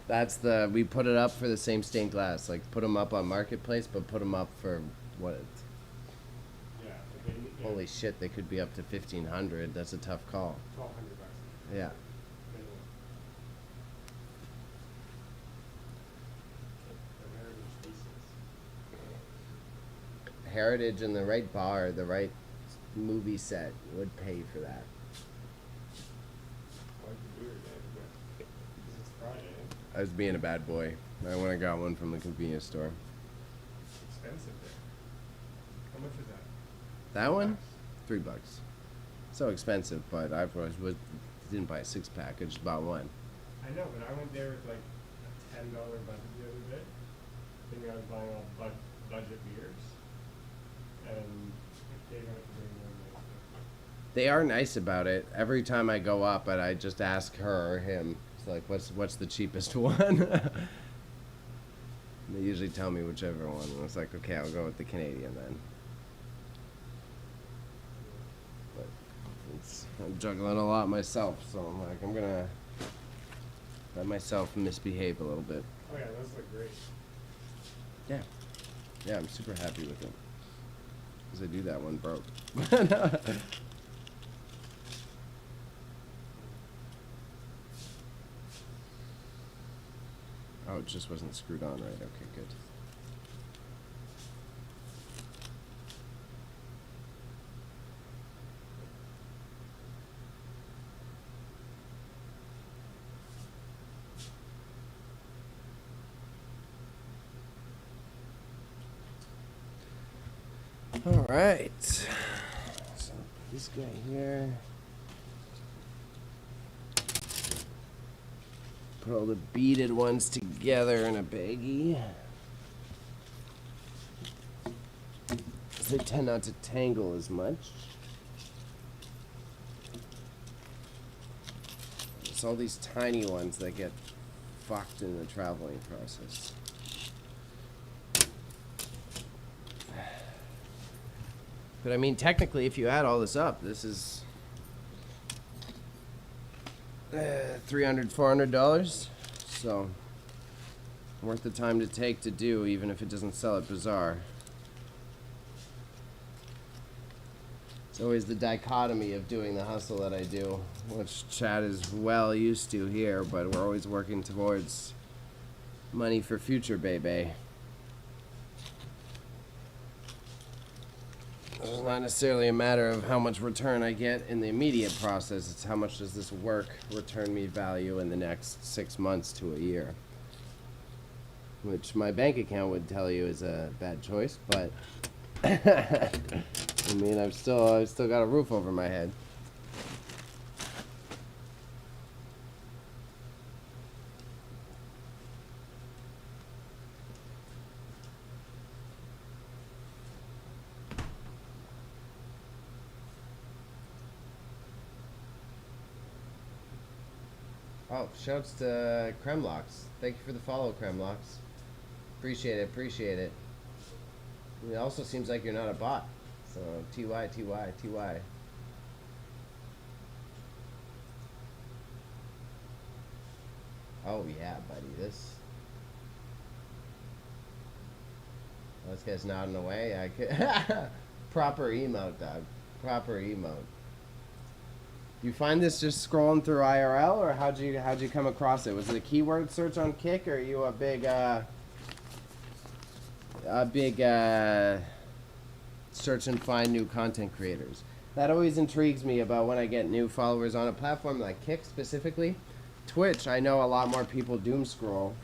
That's we put it up for the same stained glass. Like, put them up on Marketplace, but put them up for what? Yeah, but they need, yeah, Holy shit, they could be up to 1,500. That's a tough call. $1,200. Yeah. Minimum. They're heritage pieces. Heritage and the right bar, the right movie set would pay for that. Like the beer, yeah, because it's Friday. I was being a bad boy. I went and got one from the convenience store. It's expensive there. How much is that? That one? $3. So expensive, but I didn't buy a 6-pack. I just bought one. I know, but I went there with like a $10 budget the other day, thinking I was buying all budget beers, and they don't have to bring one. They are nice about it. Every time I go up, and I just ask her or him, it's like, what's the cheapest one? They usually tell me whichever one. And it's like, okay, I'll go with the Canadian then. But I'm juggling a lot myself, so I'm like, I'm gonna let myself misbehave a little bit. Oh yeah, those look great. Yeah. Yeah, I'm super happy with it. Because I do that one broke. Oh, it just wasn't screwed on right. Okay, good. All right. So this guy here. Put all the beaded ones together in a baggie. They tend not to tangle as much. It's all these tiny ones that get fucked in the traveling process. But I mean, technically, if you add all this up, this is $300, $400. So worth the time to take to do, even if it doesn't sell at Bazaar. It's always the dichotomy of doing the hustle that I do, which Chad is well used to here, but we're always working towards money for future, baby. It's not necessarily a matter of how much return I get in the immediate process. It's how much does this work return me value in the next 6 months to a year. Which my bank account would tell you is a bad choice, but I mean, I've still got a roof over my head. Oh, shouts to Kremlocks. Thank you for the follow, Kremlocks. Appreciate it, appreciate it. It also seems like you're not a bot. So, TY, TY, TY. Oh, yeah, buddy. This guy's nodding away. I could proper emote, dog. Proper emote. You find this just scrolling through IRL, or how'd you come across it? Was it a keyword search on Kick, or are you a big search and find new content creators? That always intrigues me about when I get new followers on a platform like Kick specifically. Twitch, I know a lot more people doom scroll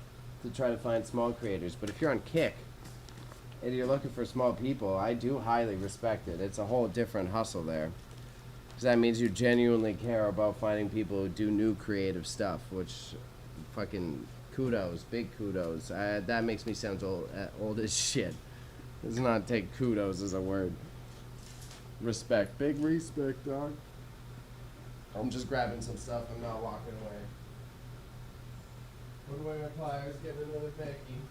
to try to find small creators, but if you're on Kick and you're looking for small people, I do highly respect it. It's a whole different hustle there. Because that means you genuinely care about finding people who do new creative stuff, which fucking kudos, big kudos. That makes me sound old as shit. Does not take kudos as a word. Respect, big respect, dog. I'm just grabbing some stuff. I'm not walking away. Put away my pliers, getting another baggie.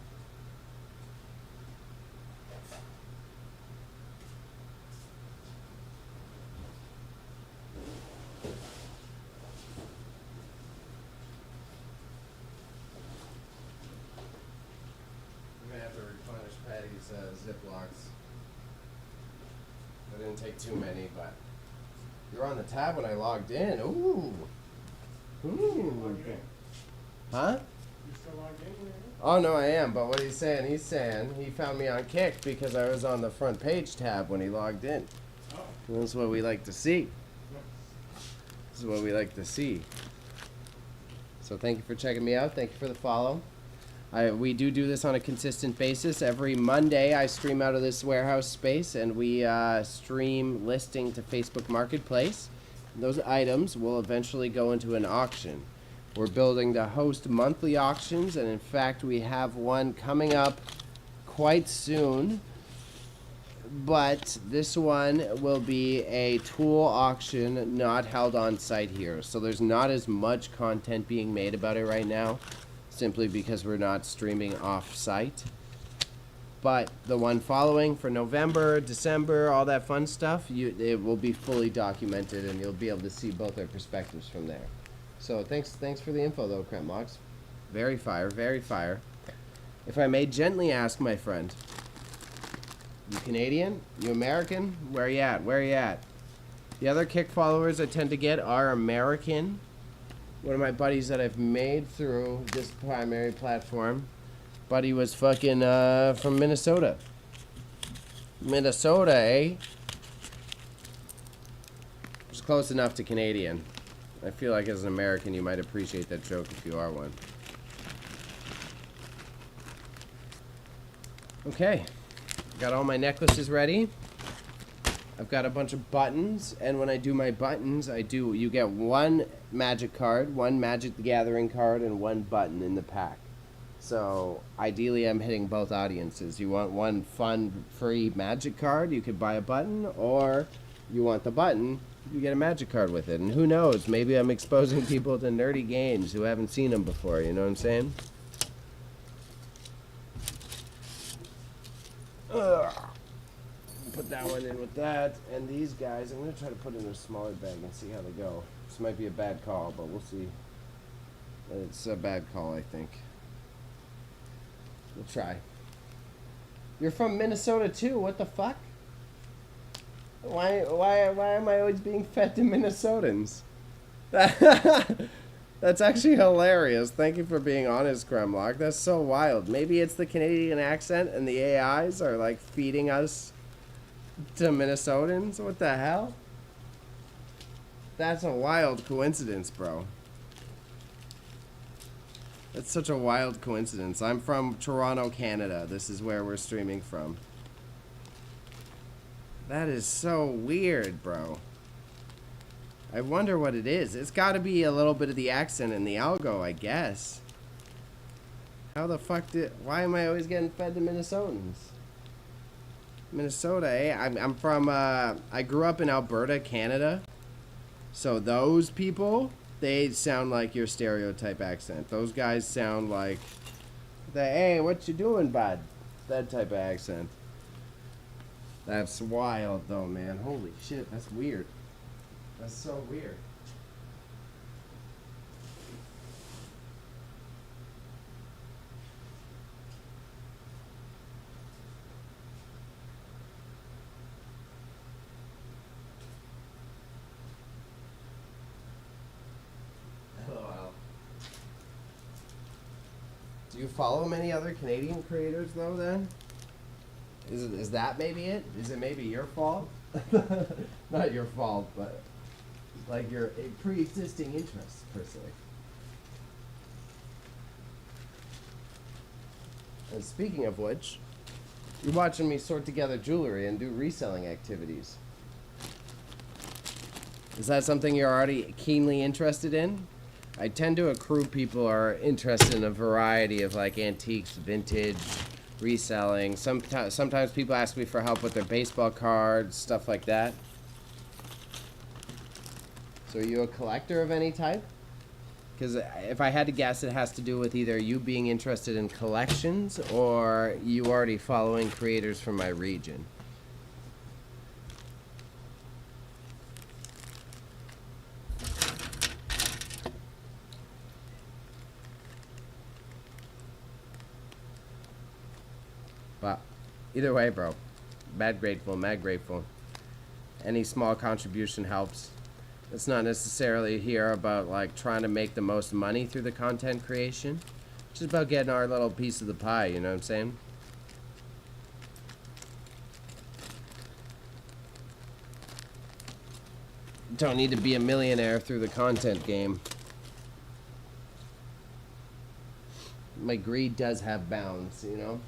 Ziplocs. I didn't take too many, but you're on the tab when I logged in. Ooh. Ooh. Huh? You still logged in here? Oh, no, I am. But what he's saying he found me on Kick because I was on the front page tab when he logged in. Oh. That's what we like to see. This is what we like to see. So thank you for checking me out. Thank you for the follow. We do this on a consistent basis. Every Monday, I stream out of this warehouse space, and we stream listing to Facebook Marketplace. Those items will eventually go into an auction. We're building to host monthly auctions, and in fact, we have one coming up quite soon. But this one will be a tool auction not held on site here. So there's not as much content being made about it right now, simply because we're not streaming off-site. But the one following for November, December, all that fun stuff, it will be fully documented, and you'll be able to see both our perspectives from there. So thanks for the info, though, Kremlocks. Very fire, very fire. If I may gently ask, my friend, you Canadian? You American? Where you at? Where you at? The other Kick followers I tend to get are American. One of my buddies that I've made through this primary platform, buddy was fucking from Minnesota. Minnesota, eh? It's close enough to Canadian. I feel like as an American you might appreciate that joke if you are one. Okay, got all my necklaces ready. I've got a bunch of buttons, and when I do my buttons, you get one magic card, one Magic the Gathering card, and one button in the pack. So, ideally, I'm hitting both audiences. You want one fun, free magic card, you could buy a button, or you want the button, you get a magic card with it. And who knows, maybe I'm exposing people to nerdy games who haven't seen them before, you know what I'm saying? Ugh. Put that one in with that, and these guys I'm going to try to put in a smaller bag and see how they go. This might be a bad call, but we'll see. It's a bad call, I think. We'll try. You're from Minnesota too, what the fuck? Why am I always being fed to Minnesotans? That's actually hilarious. Thank you for being honest, Kremlock. That's so wild. Maybe it's the Canadian accent and the AIs are like feeding us to Minnesotans? What the hell? That's a wild coincidence, bro. That's such a wild coincidence. I'm from Toronto, Canada. This is where we're streaming from. That is so weird, bro. I wonder what it is. It's got to be a little bit of the accent in the algo, I guess. How the fuck why am I always getting fed to Minnesotans? Minnesota, eh? I'm from, I grew up in Alberta, Canada. So those people, they sound like your stereotype accent. Those guys sound like, hey, what you doing, bud? That type of accent. That's wild, though, man. Holy shit, that's weird. That's so weird. LOL. Do you follow many other Canadian creators, though, then? Is that maybe it? Is it maybe your fault? Not your fault, but like your pre-existing interests, per se. And speaking of which, you're watching me sort together jewelry and do reselling activities. Is that something you're already keenly interested in? I tend to accrue people are interested in a variety of like antiques, vintage, reselling. Sometimes people ask me for help with their baseball cards, stuff like that. So are you a collector of any type? Because if I had to guess, it has to do with either you being interested in collections or you already following creators from my region. But either way, bro, mad grateful. Any small contribution helps. It's not necessarily here about like trying to make the most money through the content creation. It's just about getting our little piece of the pie, you know what I'm saying? Don't need to be a millionaire through the content game. My greed does have bounds, you know?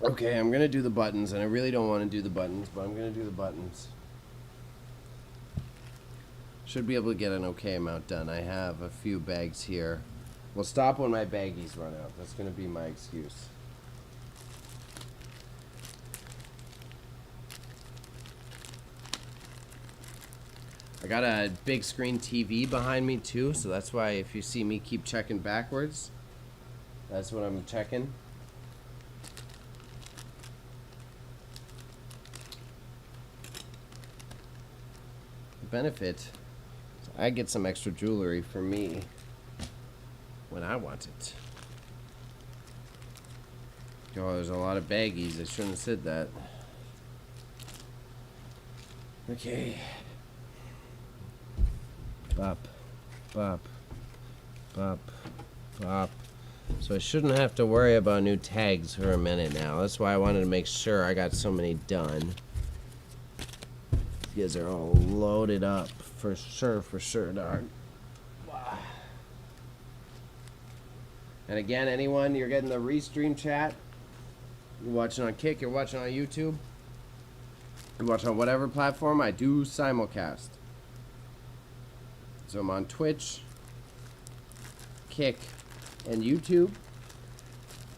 Okay, I'm gonna do the buttons, and I really don't want to do the buttons, but I'm gonna do the buttons. Should be able to get an okay amount done. I have a few bags here. We'll stop when my baggies run out. That's gonna be my excuse. I got a big screen TV behind me too, so that's why if you see me keep checking backwards, that's what I'm checking. Benefit, I get some extra jewelry for me when I want it. Oh, there's a lot of baggies. I shouldn't have said that. Okay. Bop, bop, bop, bop. So I shouldn't have to worry about new tags for a minute now. That's why I wanted to make sure I got so many done. You guys are all loaded up for sure, dog. And again, anyone, you're getting the restream chat. You're watching on Kick, you're watching on YouTube, you're watching on whatever platform, I do simulcast. So I'm on Twitch, Kick, and YouTube.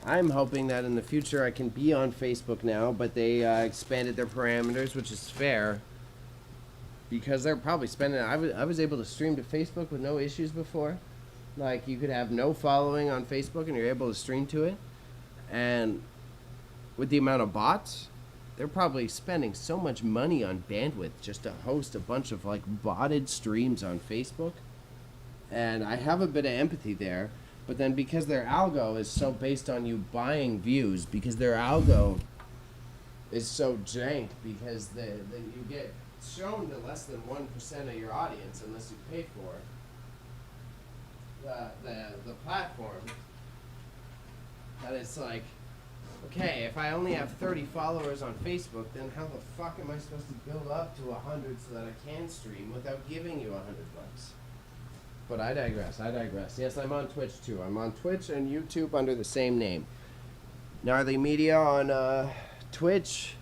I'm hoping that in the future I can be on Facebook now, but they expanded their parameters, which is fair. Because they're probably spending. I was able to stream to Facebook with no issues before. Like you could have no following on Facebook and you're able to stream to it. And with the amount of bots, they're probably spending so much money on bandwidth just to host a bunch of like botted streams on Facebook. And I have a bit of empathy there. But then because their algo is so based on you buying views, because their algo is so jank, because you get shown to less than 1% of your audience unless you pay for the platform, that it's like Okay, if I only have 30 followers on Facebook, then how the fuck am I supposed to build up to 100 so that I can stream without giving you $100? But I digress, I digress. Yes, I'm on Twitch too. I'm on Twitch and YouTube under the same name. Gnarly Media on Twitch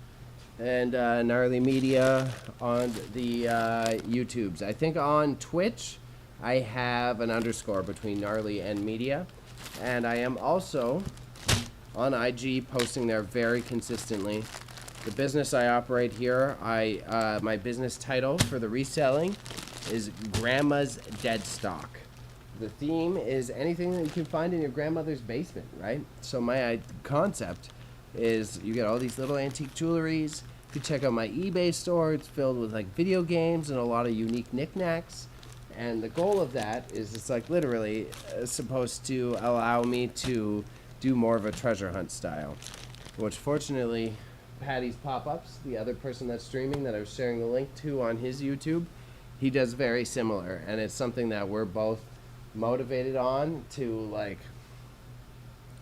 and Gnarly Media on the YouTubes. I think on Twitch I have an underscore between Gnarly and Media. And I am also on IG posting there very consistently. The business I operate here, my business title for the reselling is Grandma's Dead Stock. The theme is anything that you can find in your grandmother's basement, right? So my concept is you get all these little antique jewelries. You can check out my eBay store. It's filled with like video games and a lot of unique knickknacks. And the goal of that is it's like literally supposed to allow me to do more of a treasure hunt style, which fortunately Patty's Pop-Ups, the other person that's streaming that I was sharing the link to on his YouTube, he does very similar, and it's something that we're both motivated on to like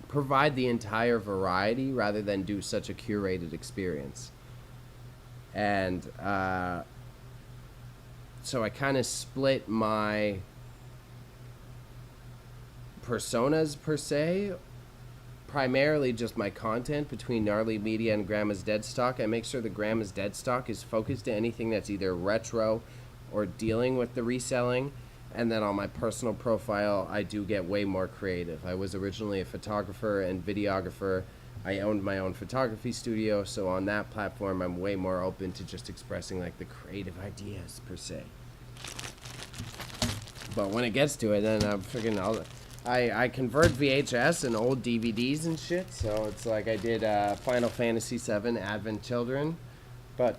provide the entire variety rather than do such a curated experience. And so I kind of split my personas per se, primarily just my content between Gnarly Media and Grandma's Dead Stock. I make sure the Grandma's Dead Stock is focused to anything that's either retro or dealing with the reselling. And then on my personal profile, I do get way more creative. I was originally a photographer and videographer. I owned my own photography studio, so on that platform, I'm way more open to just expressing like the creative ideas per se. But when it gets to it, then I'm freaking I convert VHS and old DVDs and shit, so it's like I did Final Fantasy VII Advent Children, but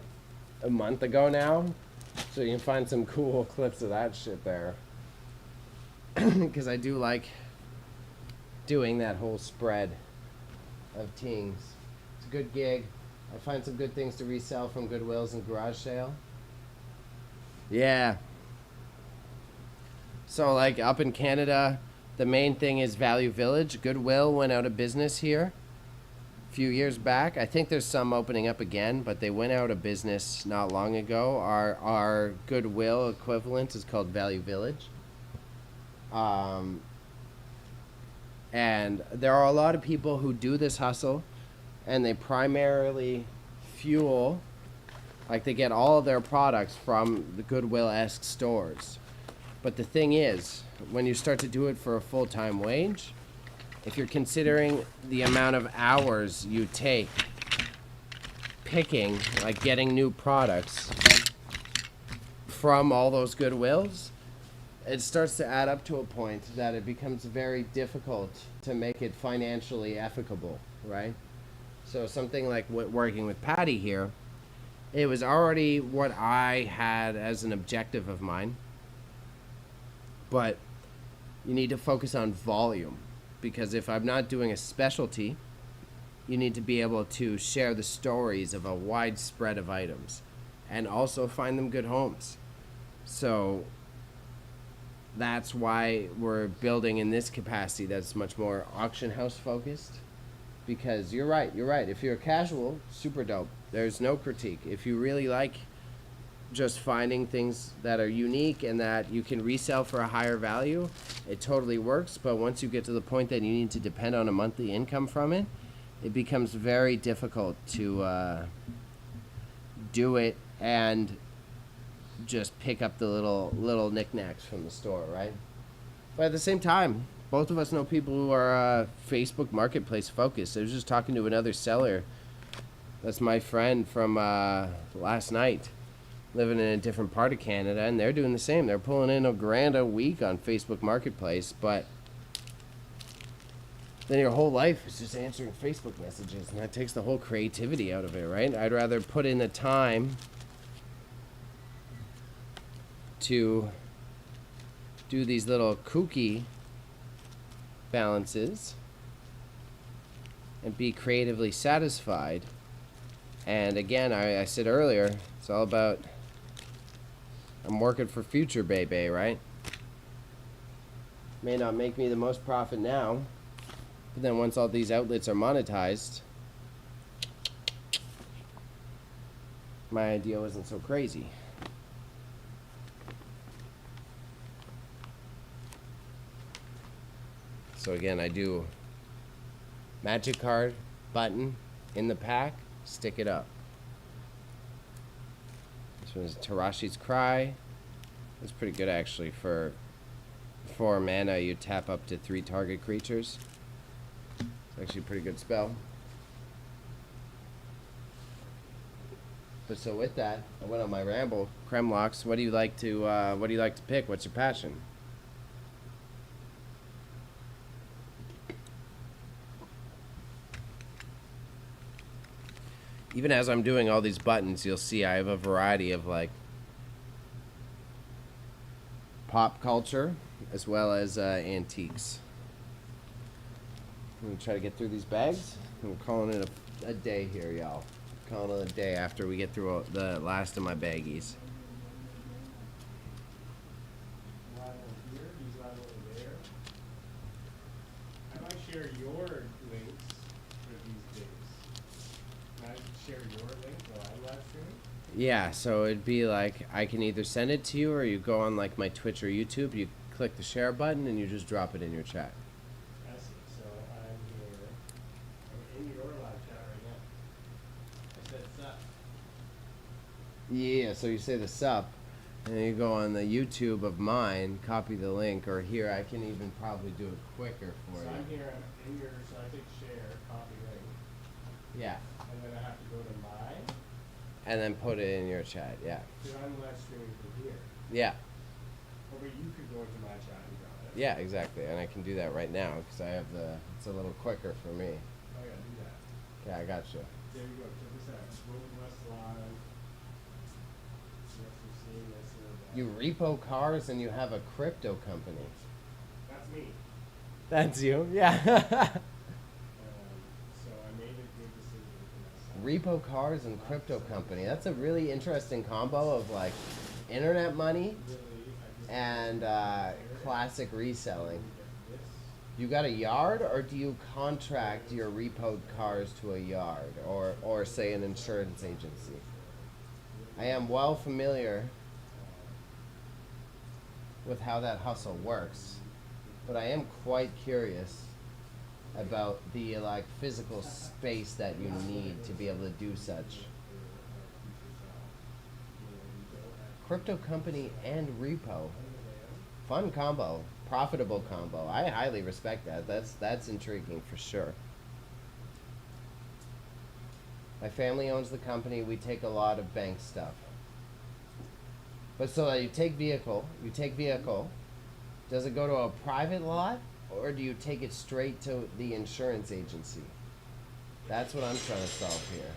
a month ago now, so you can find some cool clips of that shit there. Because I do like doing that whole spread of tings. It's a good gig. I find some good things to resell from Goodwills and garage sale. Yeah. So like up in Canada, the main thing is Value Village. Goodwill went out of business here a few years back. I think there's some opening up again, but they went out of business not long ago. Our Goodwill equivalent is called Value Village. And there are a lot of people who do this hustle, and they primarily fuel, like they get all of their products from the Goodwill-esque stores. But the thing is, when you start to do it for a full-time wage, if you're considering the amount of hours you take picking, like getting new products from all those Goodwills, it starts to add up to a point that it becomes very difficult to make it financially ethical, right? So something like working with Patty here, it was already what I had as an objective of mine. But you need to focus on volume, because if I'm not doing a specialty, you need to be able to share the stories of a wide spread of items and also find them good homes. So that's why we're building in this capacity that's much more auction house focused, because you're right. If you're a casual, super dope. There's no critique. If you really like just finding things that are unique and that you can resell for a higher value, it totally works. But once you get to the point that you need to depend on a monthly income from it, it becomes very difficult to do it and just pick up the little knickknacks from the store, right? But at the same time, both of us know people who are Facebook Marketplace focused. I was just talking to another seller. That's my friend from last night, living in a different part of Canada, and they're doing the same. They're pulling in $1,000 a week on Facebook Marketplace, but then your whole life is just answering Facebook messages, and that takes the whole creativity out of it, right? I'd rather put in the time to do these little kooky balances and be creatively satisfied. And again, I said earlier, it's all about I'm working for future, baby, right? May not make me the most profit now, but then once all these outlets are monetized, my idea wasn't so crazy. So again, I do magic card, button, in the pack, stick it up. This one is Tarashi's Cry. That's pretty good actually. For 4 mana, you tap up to 3 target creatures. It's actually a pretty good spell. But so with that, I went on my ramble. Kremlocks, what do you like to pick? What's your passion? Even as I'm doing all these buttons, you'll see I have a variety of like pop culture as well as antiques. I'm gonna try to get through these bags. I'm calling it a day here, y'all. Calling it a day after we get through the last of my baggies. Not over here, he's not over there. I might share your links for these days. Can I share your link while I'm live streaming? Yeah, so it'd be like I can either send it to you or you go on like my Twitch or YouTube, you click the share button and you just drop it in your chat. I see. So I'm here. I'm in your live chat right now. I said sup. Yeah, so you say the sup, and then you go on the YouTube of mine, copy the link, or here I can even probably do it quicker for So you. I'm here in your, so I click share, copy link, Yeah, and then I have to go to mine. and then put it in your chat. Yeah, So I'm live streaming from here. yeah, Or but you could go into my chat and drop it. yeah, exactly. And I can do that right now because I have it's a little quicker for me. Oh yeah, do that. Okay, I got you. There you go. Check this out. Boom West Live. Yes, you're seeing this or that. You repo cars and you have a crypto company. That's me. That's you, yeah. So I made a good decision for myself. Repo cars and crypto company. That's a really interesting combo of like internet money Really, I just and classic reselling. this. You got a yard, or do you contract your repoed cars to a yard, or say an insurance agency? I am well familiar with how that hustle works, but I am quite curious about the like physical space that you need to be able to do such. Crypto company and repo. Fun combo, profitable combo. I highly respect that. That's intriguing for sure. My family owns the company. We take a lot of bank stuff. But so you take vehicle. Does it go to a private lot, or do you take it straight to the insurance agency? That's what I'm trying to solve here.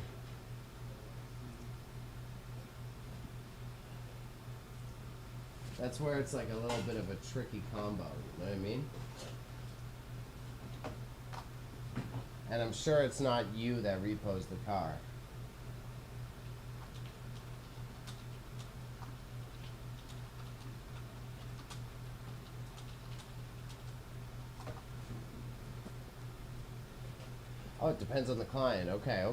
That's where it's like a little bit of a tricky combo, you know what I mean? And I'm sure it's not you that repos the car. Oh, it depends on the client. Okay.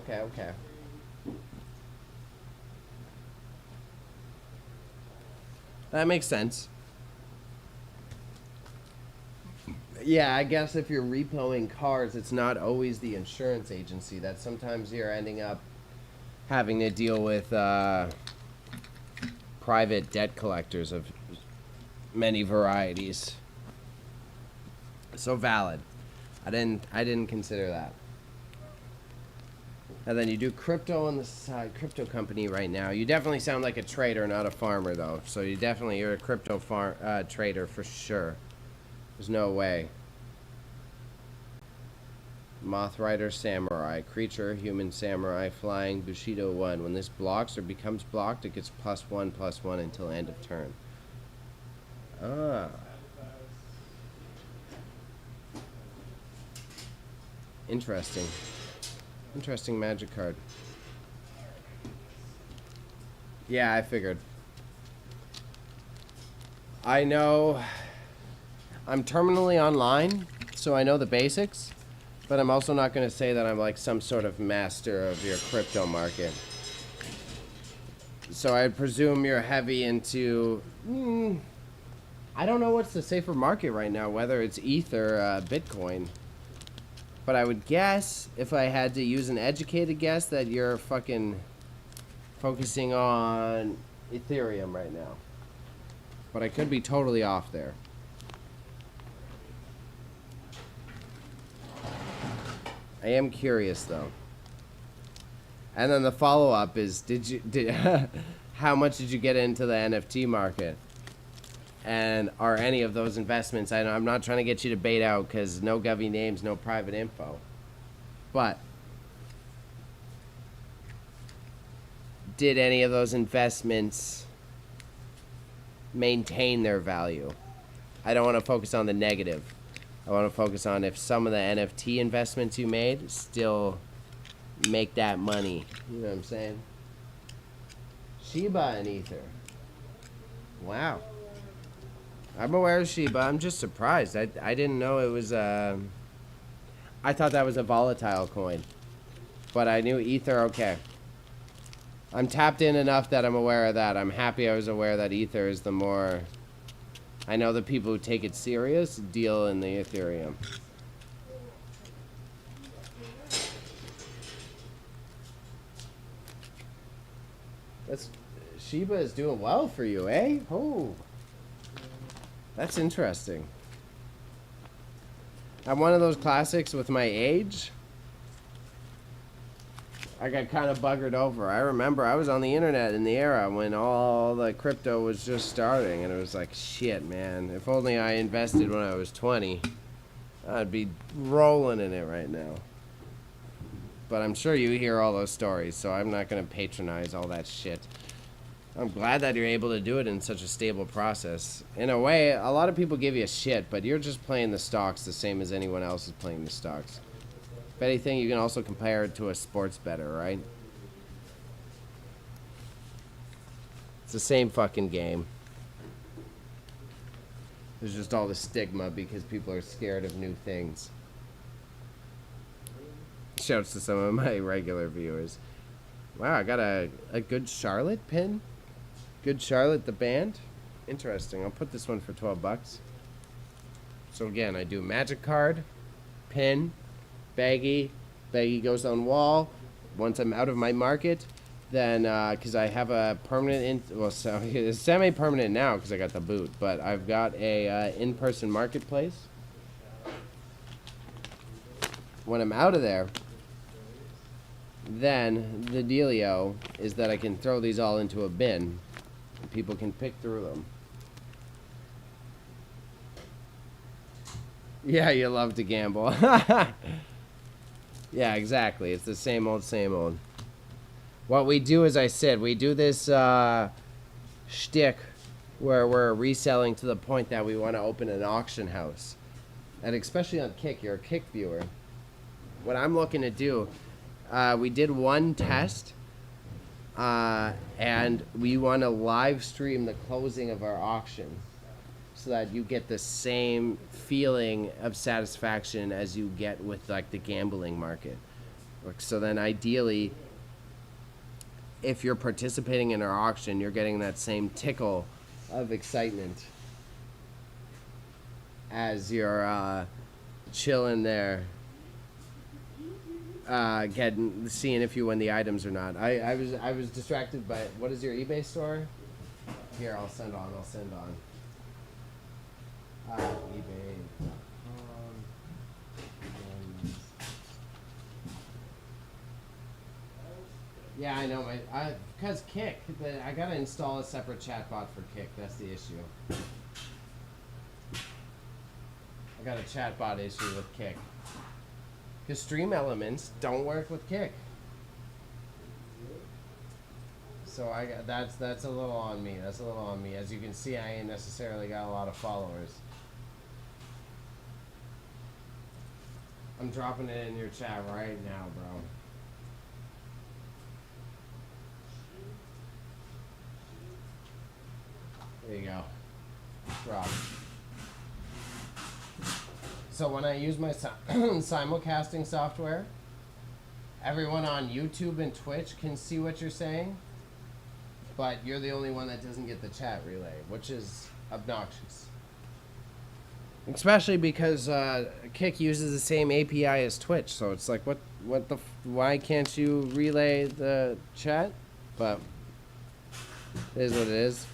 That makes sense. Yeah, I guess if you're repoing cars, it's not always the insurance agency. That sometimes you're ending up having to deal with private debt collectors of many varieties. So valid. I didn't consider that. And then you do crypto on the side, crypto company right now. You definitely sound like a trader, not a farmer, though. So you're a crypto trader for sure. There's no way. Moth Rider Samurai. Creature, human samurai, flying, Bushido 1. When this blocks or becomes blocked, it gets +1/+1 until end of turn. Ah. Interesting. Interesting magic card. Yeah, I figured. I know I'm terminally online, so I know the basics, but I'm also not going to say that I'm like some sort of master of your crypto market. So I presume you're heavy into. I don't know what's the safer market right now, whether it's ETH or Bitcoin. But I would guess, if I had to use an educated guess, that you're fucking focusing on Ethereum right now. But I could be totally off there. I am curious though. And then the follow-up is, how much did you get into the NFT market? And are any of those investments, I'm not trying to get you to bait out because no govy names, no private info. But did any of those investments maintain their value? I don't want to focus on the negative. I want to focus on if some of the NFT investments you made still make that money. You know what I'm saying? Shiba and Ether. Wow. I'm aware of Shiba. I'm just surprised. I didn't know it was I thought that was a volatile coin. But I knew Ether, okay. I'm tapped in enough that I'm aware of that. I'm happy I was aware that Ether is the more... I know the people who take it serious deal in the Ethereum. Shiba is doing well for you, eh? Oh. That's interesting. I'm one of those classics with my age. I got kind of buggered over. I remember I was on the internet in the era when all the crypto was just starting, and it was like, shit, man. If only I invested when I was 20, I'd be rolling in it right now. But I'm sure you hear all those stories, so I'm not going to patronize all that shit. I'm glad that you're able to do it in such a stable process. In a way, a lot of people give you shit, but you're just playing the stocks the same as anyone else is playing the stocks. If anything, you can also compare it to a sports bettor, right? It's the same fucking game. There's just all the stigma because people are scared of new things. Shouts to some of my regular viewers. Wow, I got a Good Charlotte pin. Good Charlotte, the band. Interesting. I'll put this one for 12 bucks. So again, I do magic card, pin, baggie. Baggie goes on wall. Once I'm out of my market, then, because I have a permanent, so it's semi-permanent now because I got the boot, but I've got a in-person marketplace. When I'm out of there, then the dealio is that I can throw these all into a bin and people can pick through them. Yeah, you love to gamble. Yeah, exactly. It's the same old, same old. What we do, as I said, we do this shtick where we're reselling to the point that we want to open an auction house. And especially on Kick, you're a Kick viewer. What I'm looking to do, we did one test, and we want to live stream the closing of our auction so that you get the same feeling of satisfaction as you get with like the gambling market. So then ideally, if you're participating in our auction, you're getting that same tickle of excitement as you're chilling there, seeing if you win the items or not. I was distracted by, what is your eBay store? Here, I'll send on. eBay. Yeah, I know. Because Kick, I gotta install a separate chatbot for Kick. That's the issue. I got a chatbot issue with Kick. Because Stream Elements don't work with Kick. So that's a little on me. That's a little on me. As you can see, I ain't necessarily got a lot of followers. I'm dropping it in your chat right now, bro. There you go. Drop. So when I use my simulcasting software, everyone on YouTube and Twitch can see what you're saying. But you're the only one that doesn't get the chat relay, which is obnoxious. Especially because Kick uses the same API as Twitch, so it's like, why can't you relay the chat? But it is what it is.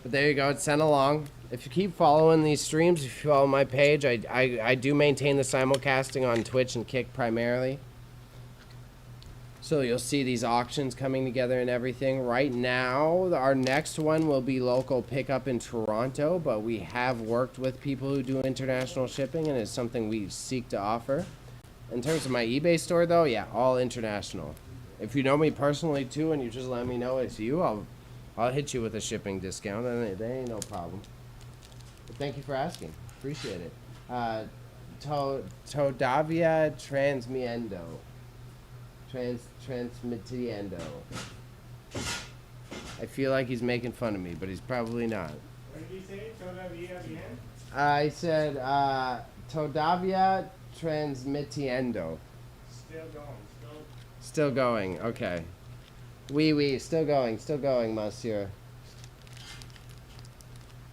But there you go, it's sent along. If you keep following these streams, if you follow my page, I do maintain the simulcasting on Twitch and Kick primarily. So you'll see these auctions coming together and everything. Right now, our next one will be local pickup in Toronto, but we have worked with people who do international shipping, and it's something we seek to offer. In terms of my eBay store, though, yeah, all international. If you know me personally, too, and you just let me know it's you, I'll hit you with a shipping discount, and that ain't no problem. But thank you for asking. Appreciate it. Todavia Transmiendo. Transmitiendo. I feel like he's making fun of me, but he's probably not. What did you say? Todavía bien? I said, Todavia Transmitiendo. Still going. Still going, okay. Oui, still going, monsieur.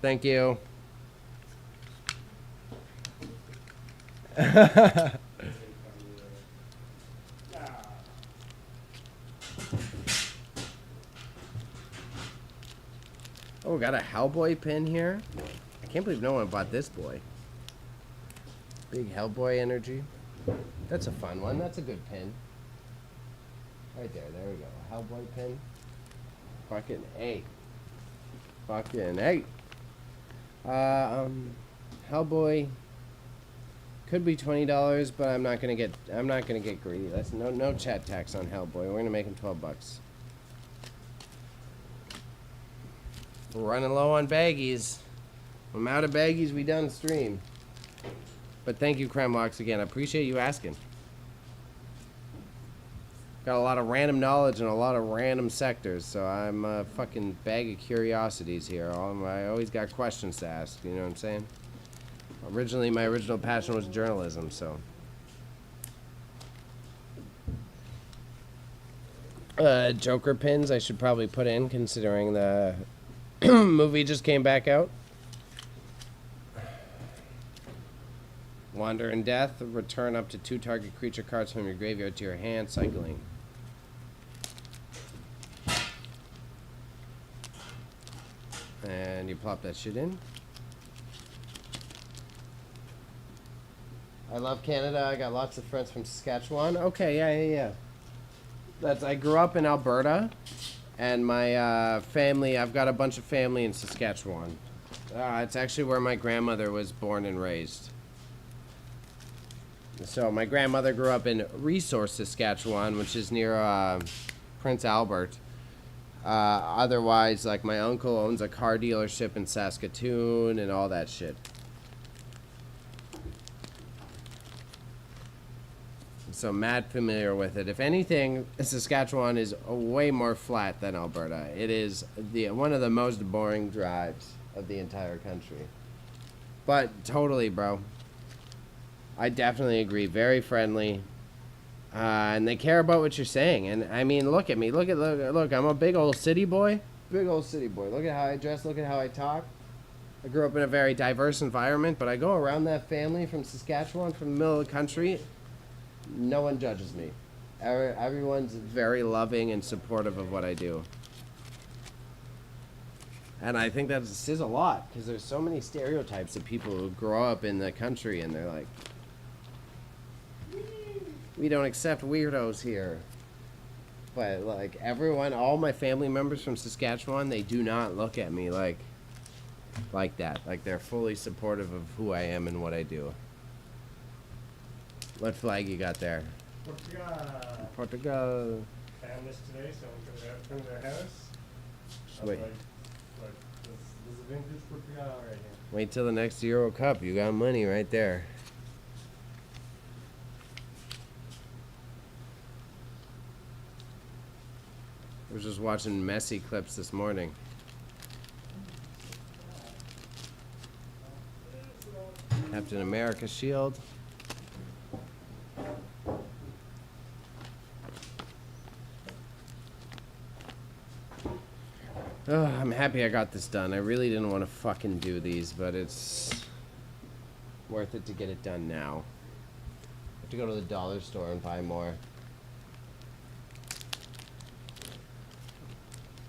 Thank you. Oh, got a Hellboy pin here. I can't believe no one bought this boy. Big Hellboy energy. That's a fun one. That's a good pin. Right there. There we go. Hellboy pin. Fucking A. Fucking A. Hellboy could be $20, but I'm not gonna get greedy. That's no chat tax on Hellboy. We're gonna make him $12. We're running low on baggies. I'm out of baggies. We done stream. But thank you, Kremlox, again. I appreciate you asking. Got a lot of random knowledge in a lot of random sectors, so I'm a fucking bag of curiosities here. I always got questions to ask, you know what I'm saying? Originally, my original passion was journalism, so. Joker pins I should probably put in, considering the movie just came back out. Wander in Death, return up to 2 target creature cards from your graveyard to your hand, cycling. And you plop that shit in. I love Canada. I got lots of friends from Saskatchewan. Okay, yeah. I grew up in Alberta, and my family, I've got a bunch of family in Saskatchewan. It's actually where my grandmother was born and raised. So my grandmother grew up in Resource, Saskatchewan, which is near Prince Albert. Otherwise, like, my uncle owns a car dealership in Saskatoon and all that shit. So mad familiar with it. If anything, Saskatchewan is way more flat than Alberta. It is one of the most boring drives of the entire country. But totally, bro. I definitely agree. Very friendly. And they care about what you're saying. And I mean, look at me. Look. I'm a big old city boy. Big old city boy. Look at how I dress. Look at how I talk. I grew up in a very diverse environment, but I go around that family from Saskatchewan, from the middle of the country. No one judges me. Everyone's very loving and supportive of what I do. And I think that says a lot, because there's so many stereotypes of people who grow up in the country and they're like, we don't accept weirdos here. But like everyone, all my family members from Saskatchewan, they do not look at me like that. Like, they're fully supportive of who I am and what I do. What flag you got there? Portugal. Found this today, someone took it out from their house. Wait. This is vintage Portugal right here. Wait till the next Euro Cup. You got money right there. I was just watching Messi clips this morning. Captain America shield. I'm happy I got this done. I really didn't want to fucking do these, but it's worth it to get it done now. I have to go to the dollar store and buy more.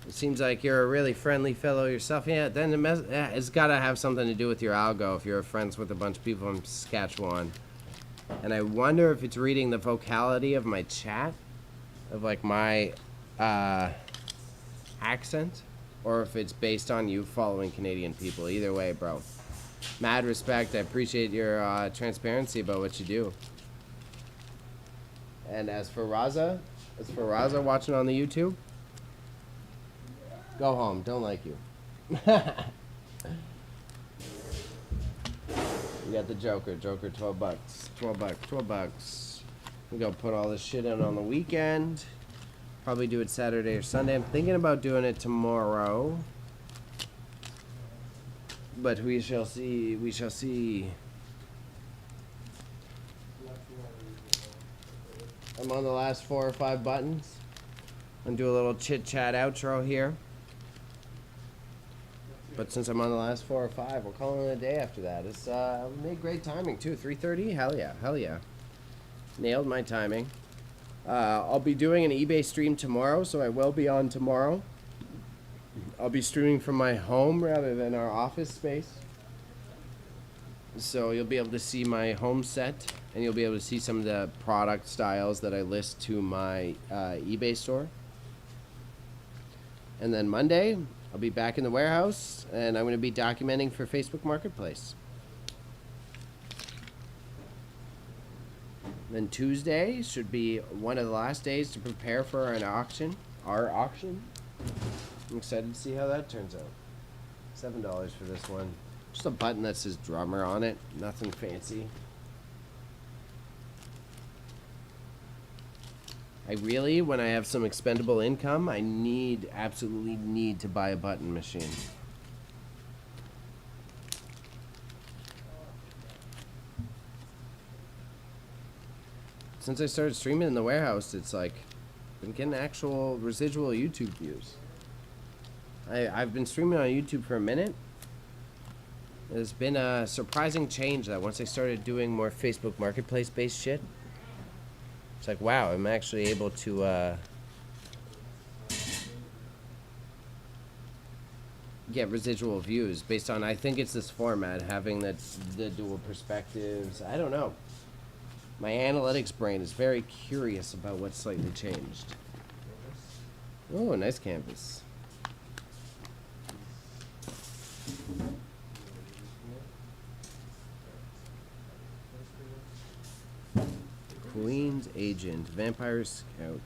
It seems like you're a really friendly fellow yourself. Yeah, then it's got to have something to do with your algo if you're friends with a bunch of people from Saskatchewan. And I wonder if it's reading the vocality of my chat, of like my accent, or if it's based on you following Canadian people. Either way, bro. Mad respect. I appreciate your transparency about what you do. And as for Raza watching on the YouTube, go home. Don't like you. We got the Joker. Joker, 12 bucks. 12 bucks. 12 bucks. We go put all this shit in on the weekend. Probably do it Saturday or Sunday. I'm thinking about doing it tomorrow. But we shall see. We shall see. I'm on the last 4 or 5 buttons. I'm gonna do a little chit chat outro here. But since I'm on the last 4 or 5, we're calling it a day after that. It's made great timing too. 3:30. Hell yeah. Hell yeah. Nailed my timing. I'll be doing an eBay stream tomorrow, so I will be on tomorrow. I'll be streaming from my home rather than our office space. So you'll be able to see my home set, and you'll be able to see some of the product styles that I list to my eBay store. And then Monday, I'll be back in the warehouse, and I'm going to be documenting for Facebook Marketplace. Then Tuesday should be one of the last days to prepare for an auction. Our auction. I'm excited to see how that turns out. $7 for this one. Just a button that says drummer on it. Nothing fancy. I really, when I have some expendable income, I absolutely need to buy a button machine. Since I started streaming in the warehouse, it's like, been getting actual residual YouTube views. I've been streaming on YouTube for a minute. There's been a surprising change that once I started doing more Facebook Marketplace based shit, it's like, wow, I'm actually able to get residual views based on, I think it's this format, having the dual perspectives. I don't know. My analytics brain is very curious about what's slightly changed. Oh, nice canvas. Queen's Agent, Vampire Scout.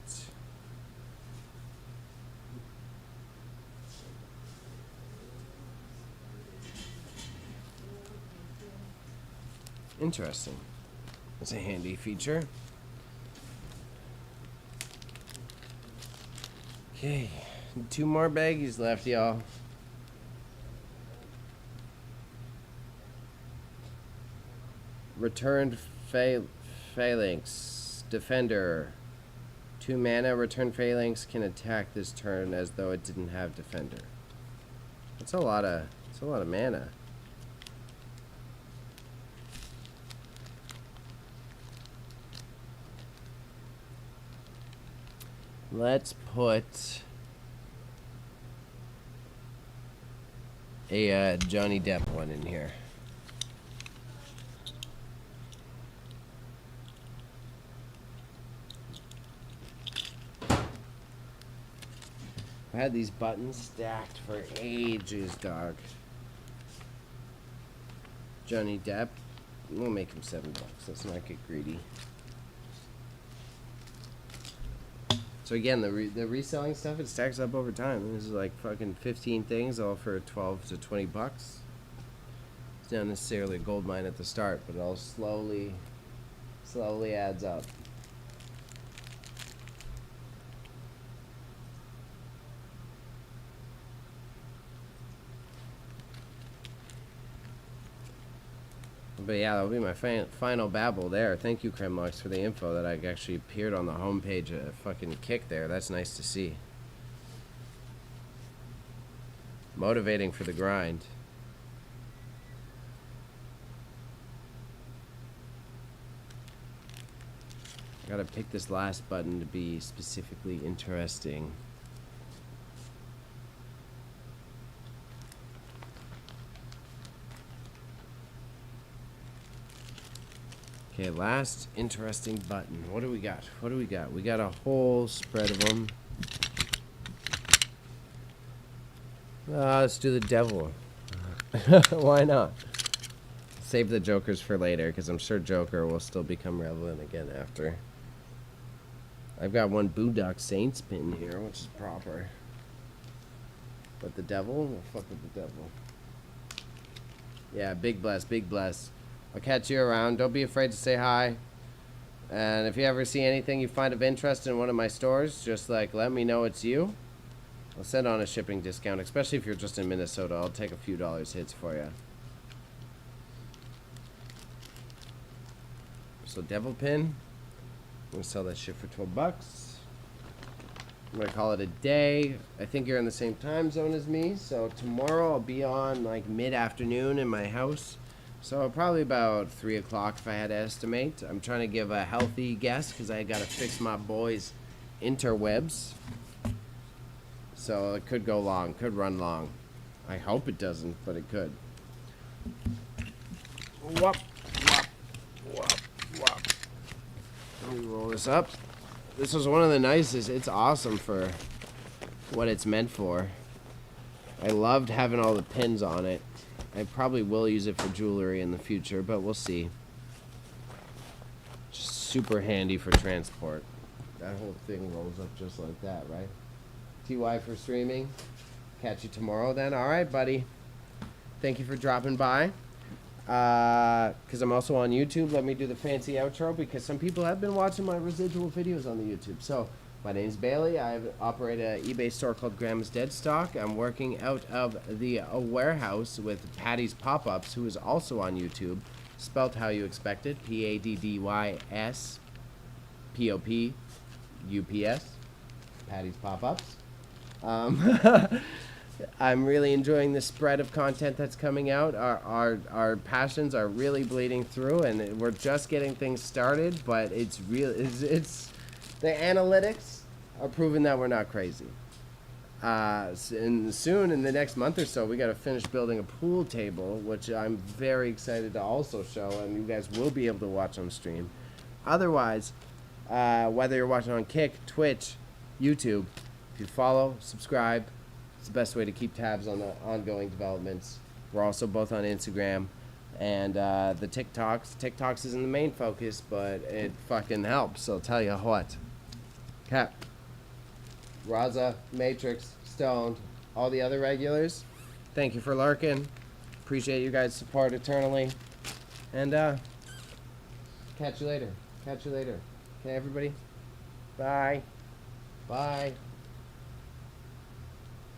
Interesting. That's a handy feature. Okay, 2 more baggies left, y'all. Returned Phalanx. Defender. 2 mana, return Phalanx can attack this turn as though it didn't have Defender. That's a lot of mana. Let's put a Johnny Depp one in here. I had these buttons stacked for ages, dog. Johnny Depp. We'll make him $7. Let's not get greedy. So again, the reselling stuff, it stacks up over time. This is like fucking 15 things, all for 12 to 20 bucks. It's not necessarily a gold mine at the start, but it all slowly adds up. But yeah, that'll be my final babble there. Thank you, Kremlux, for the info that I actually appeared on the homepage. A fucking kick there. That's nice to see. Motivating for the grind. Gotta pick this last button to be specifically interesting. Okay, last interesting button. What do we got? What do we got? We got a whole spread of them. Let's do the devil. Why not? Save the jokers for later, because I'm sure Joker will still become relevant again after. I've got one Boondock Saints pin here, which is proper. But the devil? We'll fuck with the devil. Yeah, big bless, big bless. I'll catch you around. Don't be afraid to say hi. And if you ever see anything you find of interest in one of my stores, just like let me know it's you. I'll send on a shipping discount, especially if you're just in Minnesota. I'll take a few dollars hits for you. So devil pin. I'm gonna sell that shit for 12 bucks. I'm gonna call it a day. I think you're in the same time zone as me, so tomorrow I'll be on like mid-afternoon in my house. So probably about 3 o'clock if I had to estimate. I'm trying to give a healthy guess because I gotta fix my boys' interwebs. So it could go long, could run long. I hope it doesn't, but it could. Whoop, whoop, whoop, whoop. Let me roll this up. This was one of the nicest. It's awesome for what it's meant for. I loved having all the pins on it. I probably will use it for jewelry in the future, but we'll see. Just super handy for transport. That whole thing rolls up just like that, right? TY for streaming. Catch you tomorrow then. All right, buddy. Thank you for dropping by. Because I'm also on YouTube, let me do the fancy outro because some people have been watching my residual videos on the YouTube. So, my name's Bailey. I operate an eBay store called Grandma's Dead Stock. I'm working out of the warehouse with Patty's Pop-Ups, who is also on YouTube. Spelt how you expected. Paddys P-O-P-U-P-S. Patty's Pop-Ups. I'm really enjoying the spread of content that's coming out. Our passions are really bleeding through, and we're just getting things started. But it's real. It's the analytics are proving that we're not crazy. And soon, in the next month or so, we got to finish building a pool table, which I'm very excited to also show, and you guys will be able to watch on stream. Otherwise, whether you're watching on Kick, Twitch, YouTube, if you follow, subscribe. It's the best way to keep tabs on the ongoing developments. We're also both on Instagram and the TikToks. TikToks isn't the main focus, but it fucking helps. So I'll tell you what. Cap, Raza, Matrix, Stoned, all the other regulars, thank you for lurking. Appreciate you guys' support eternally. And catch you later. Catch you later. Okay, everybody? Bye. Bye.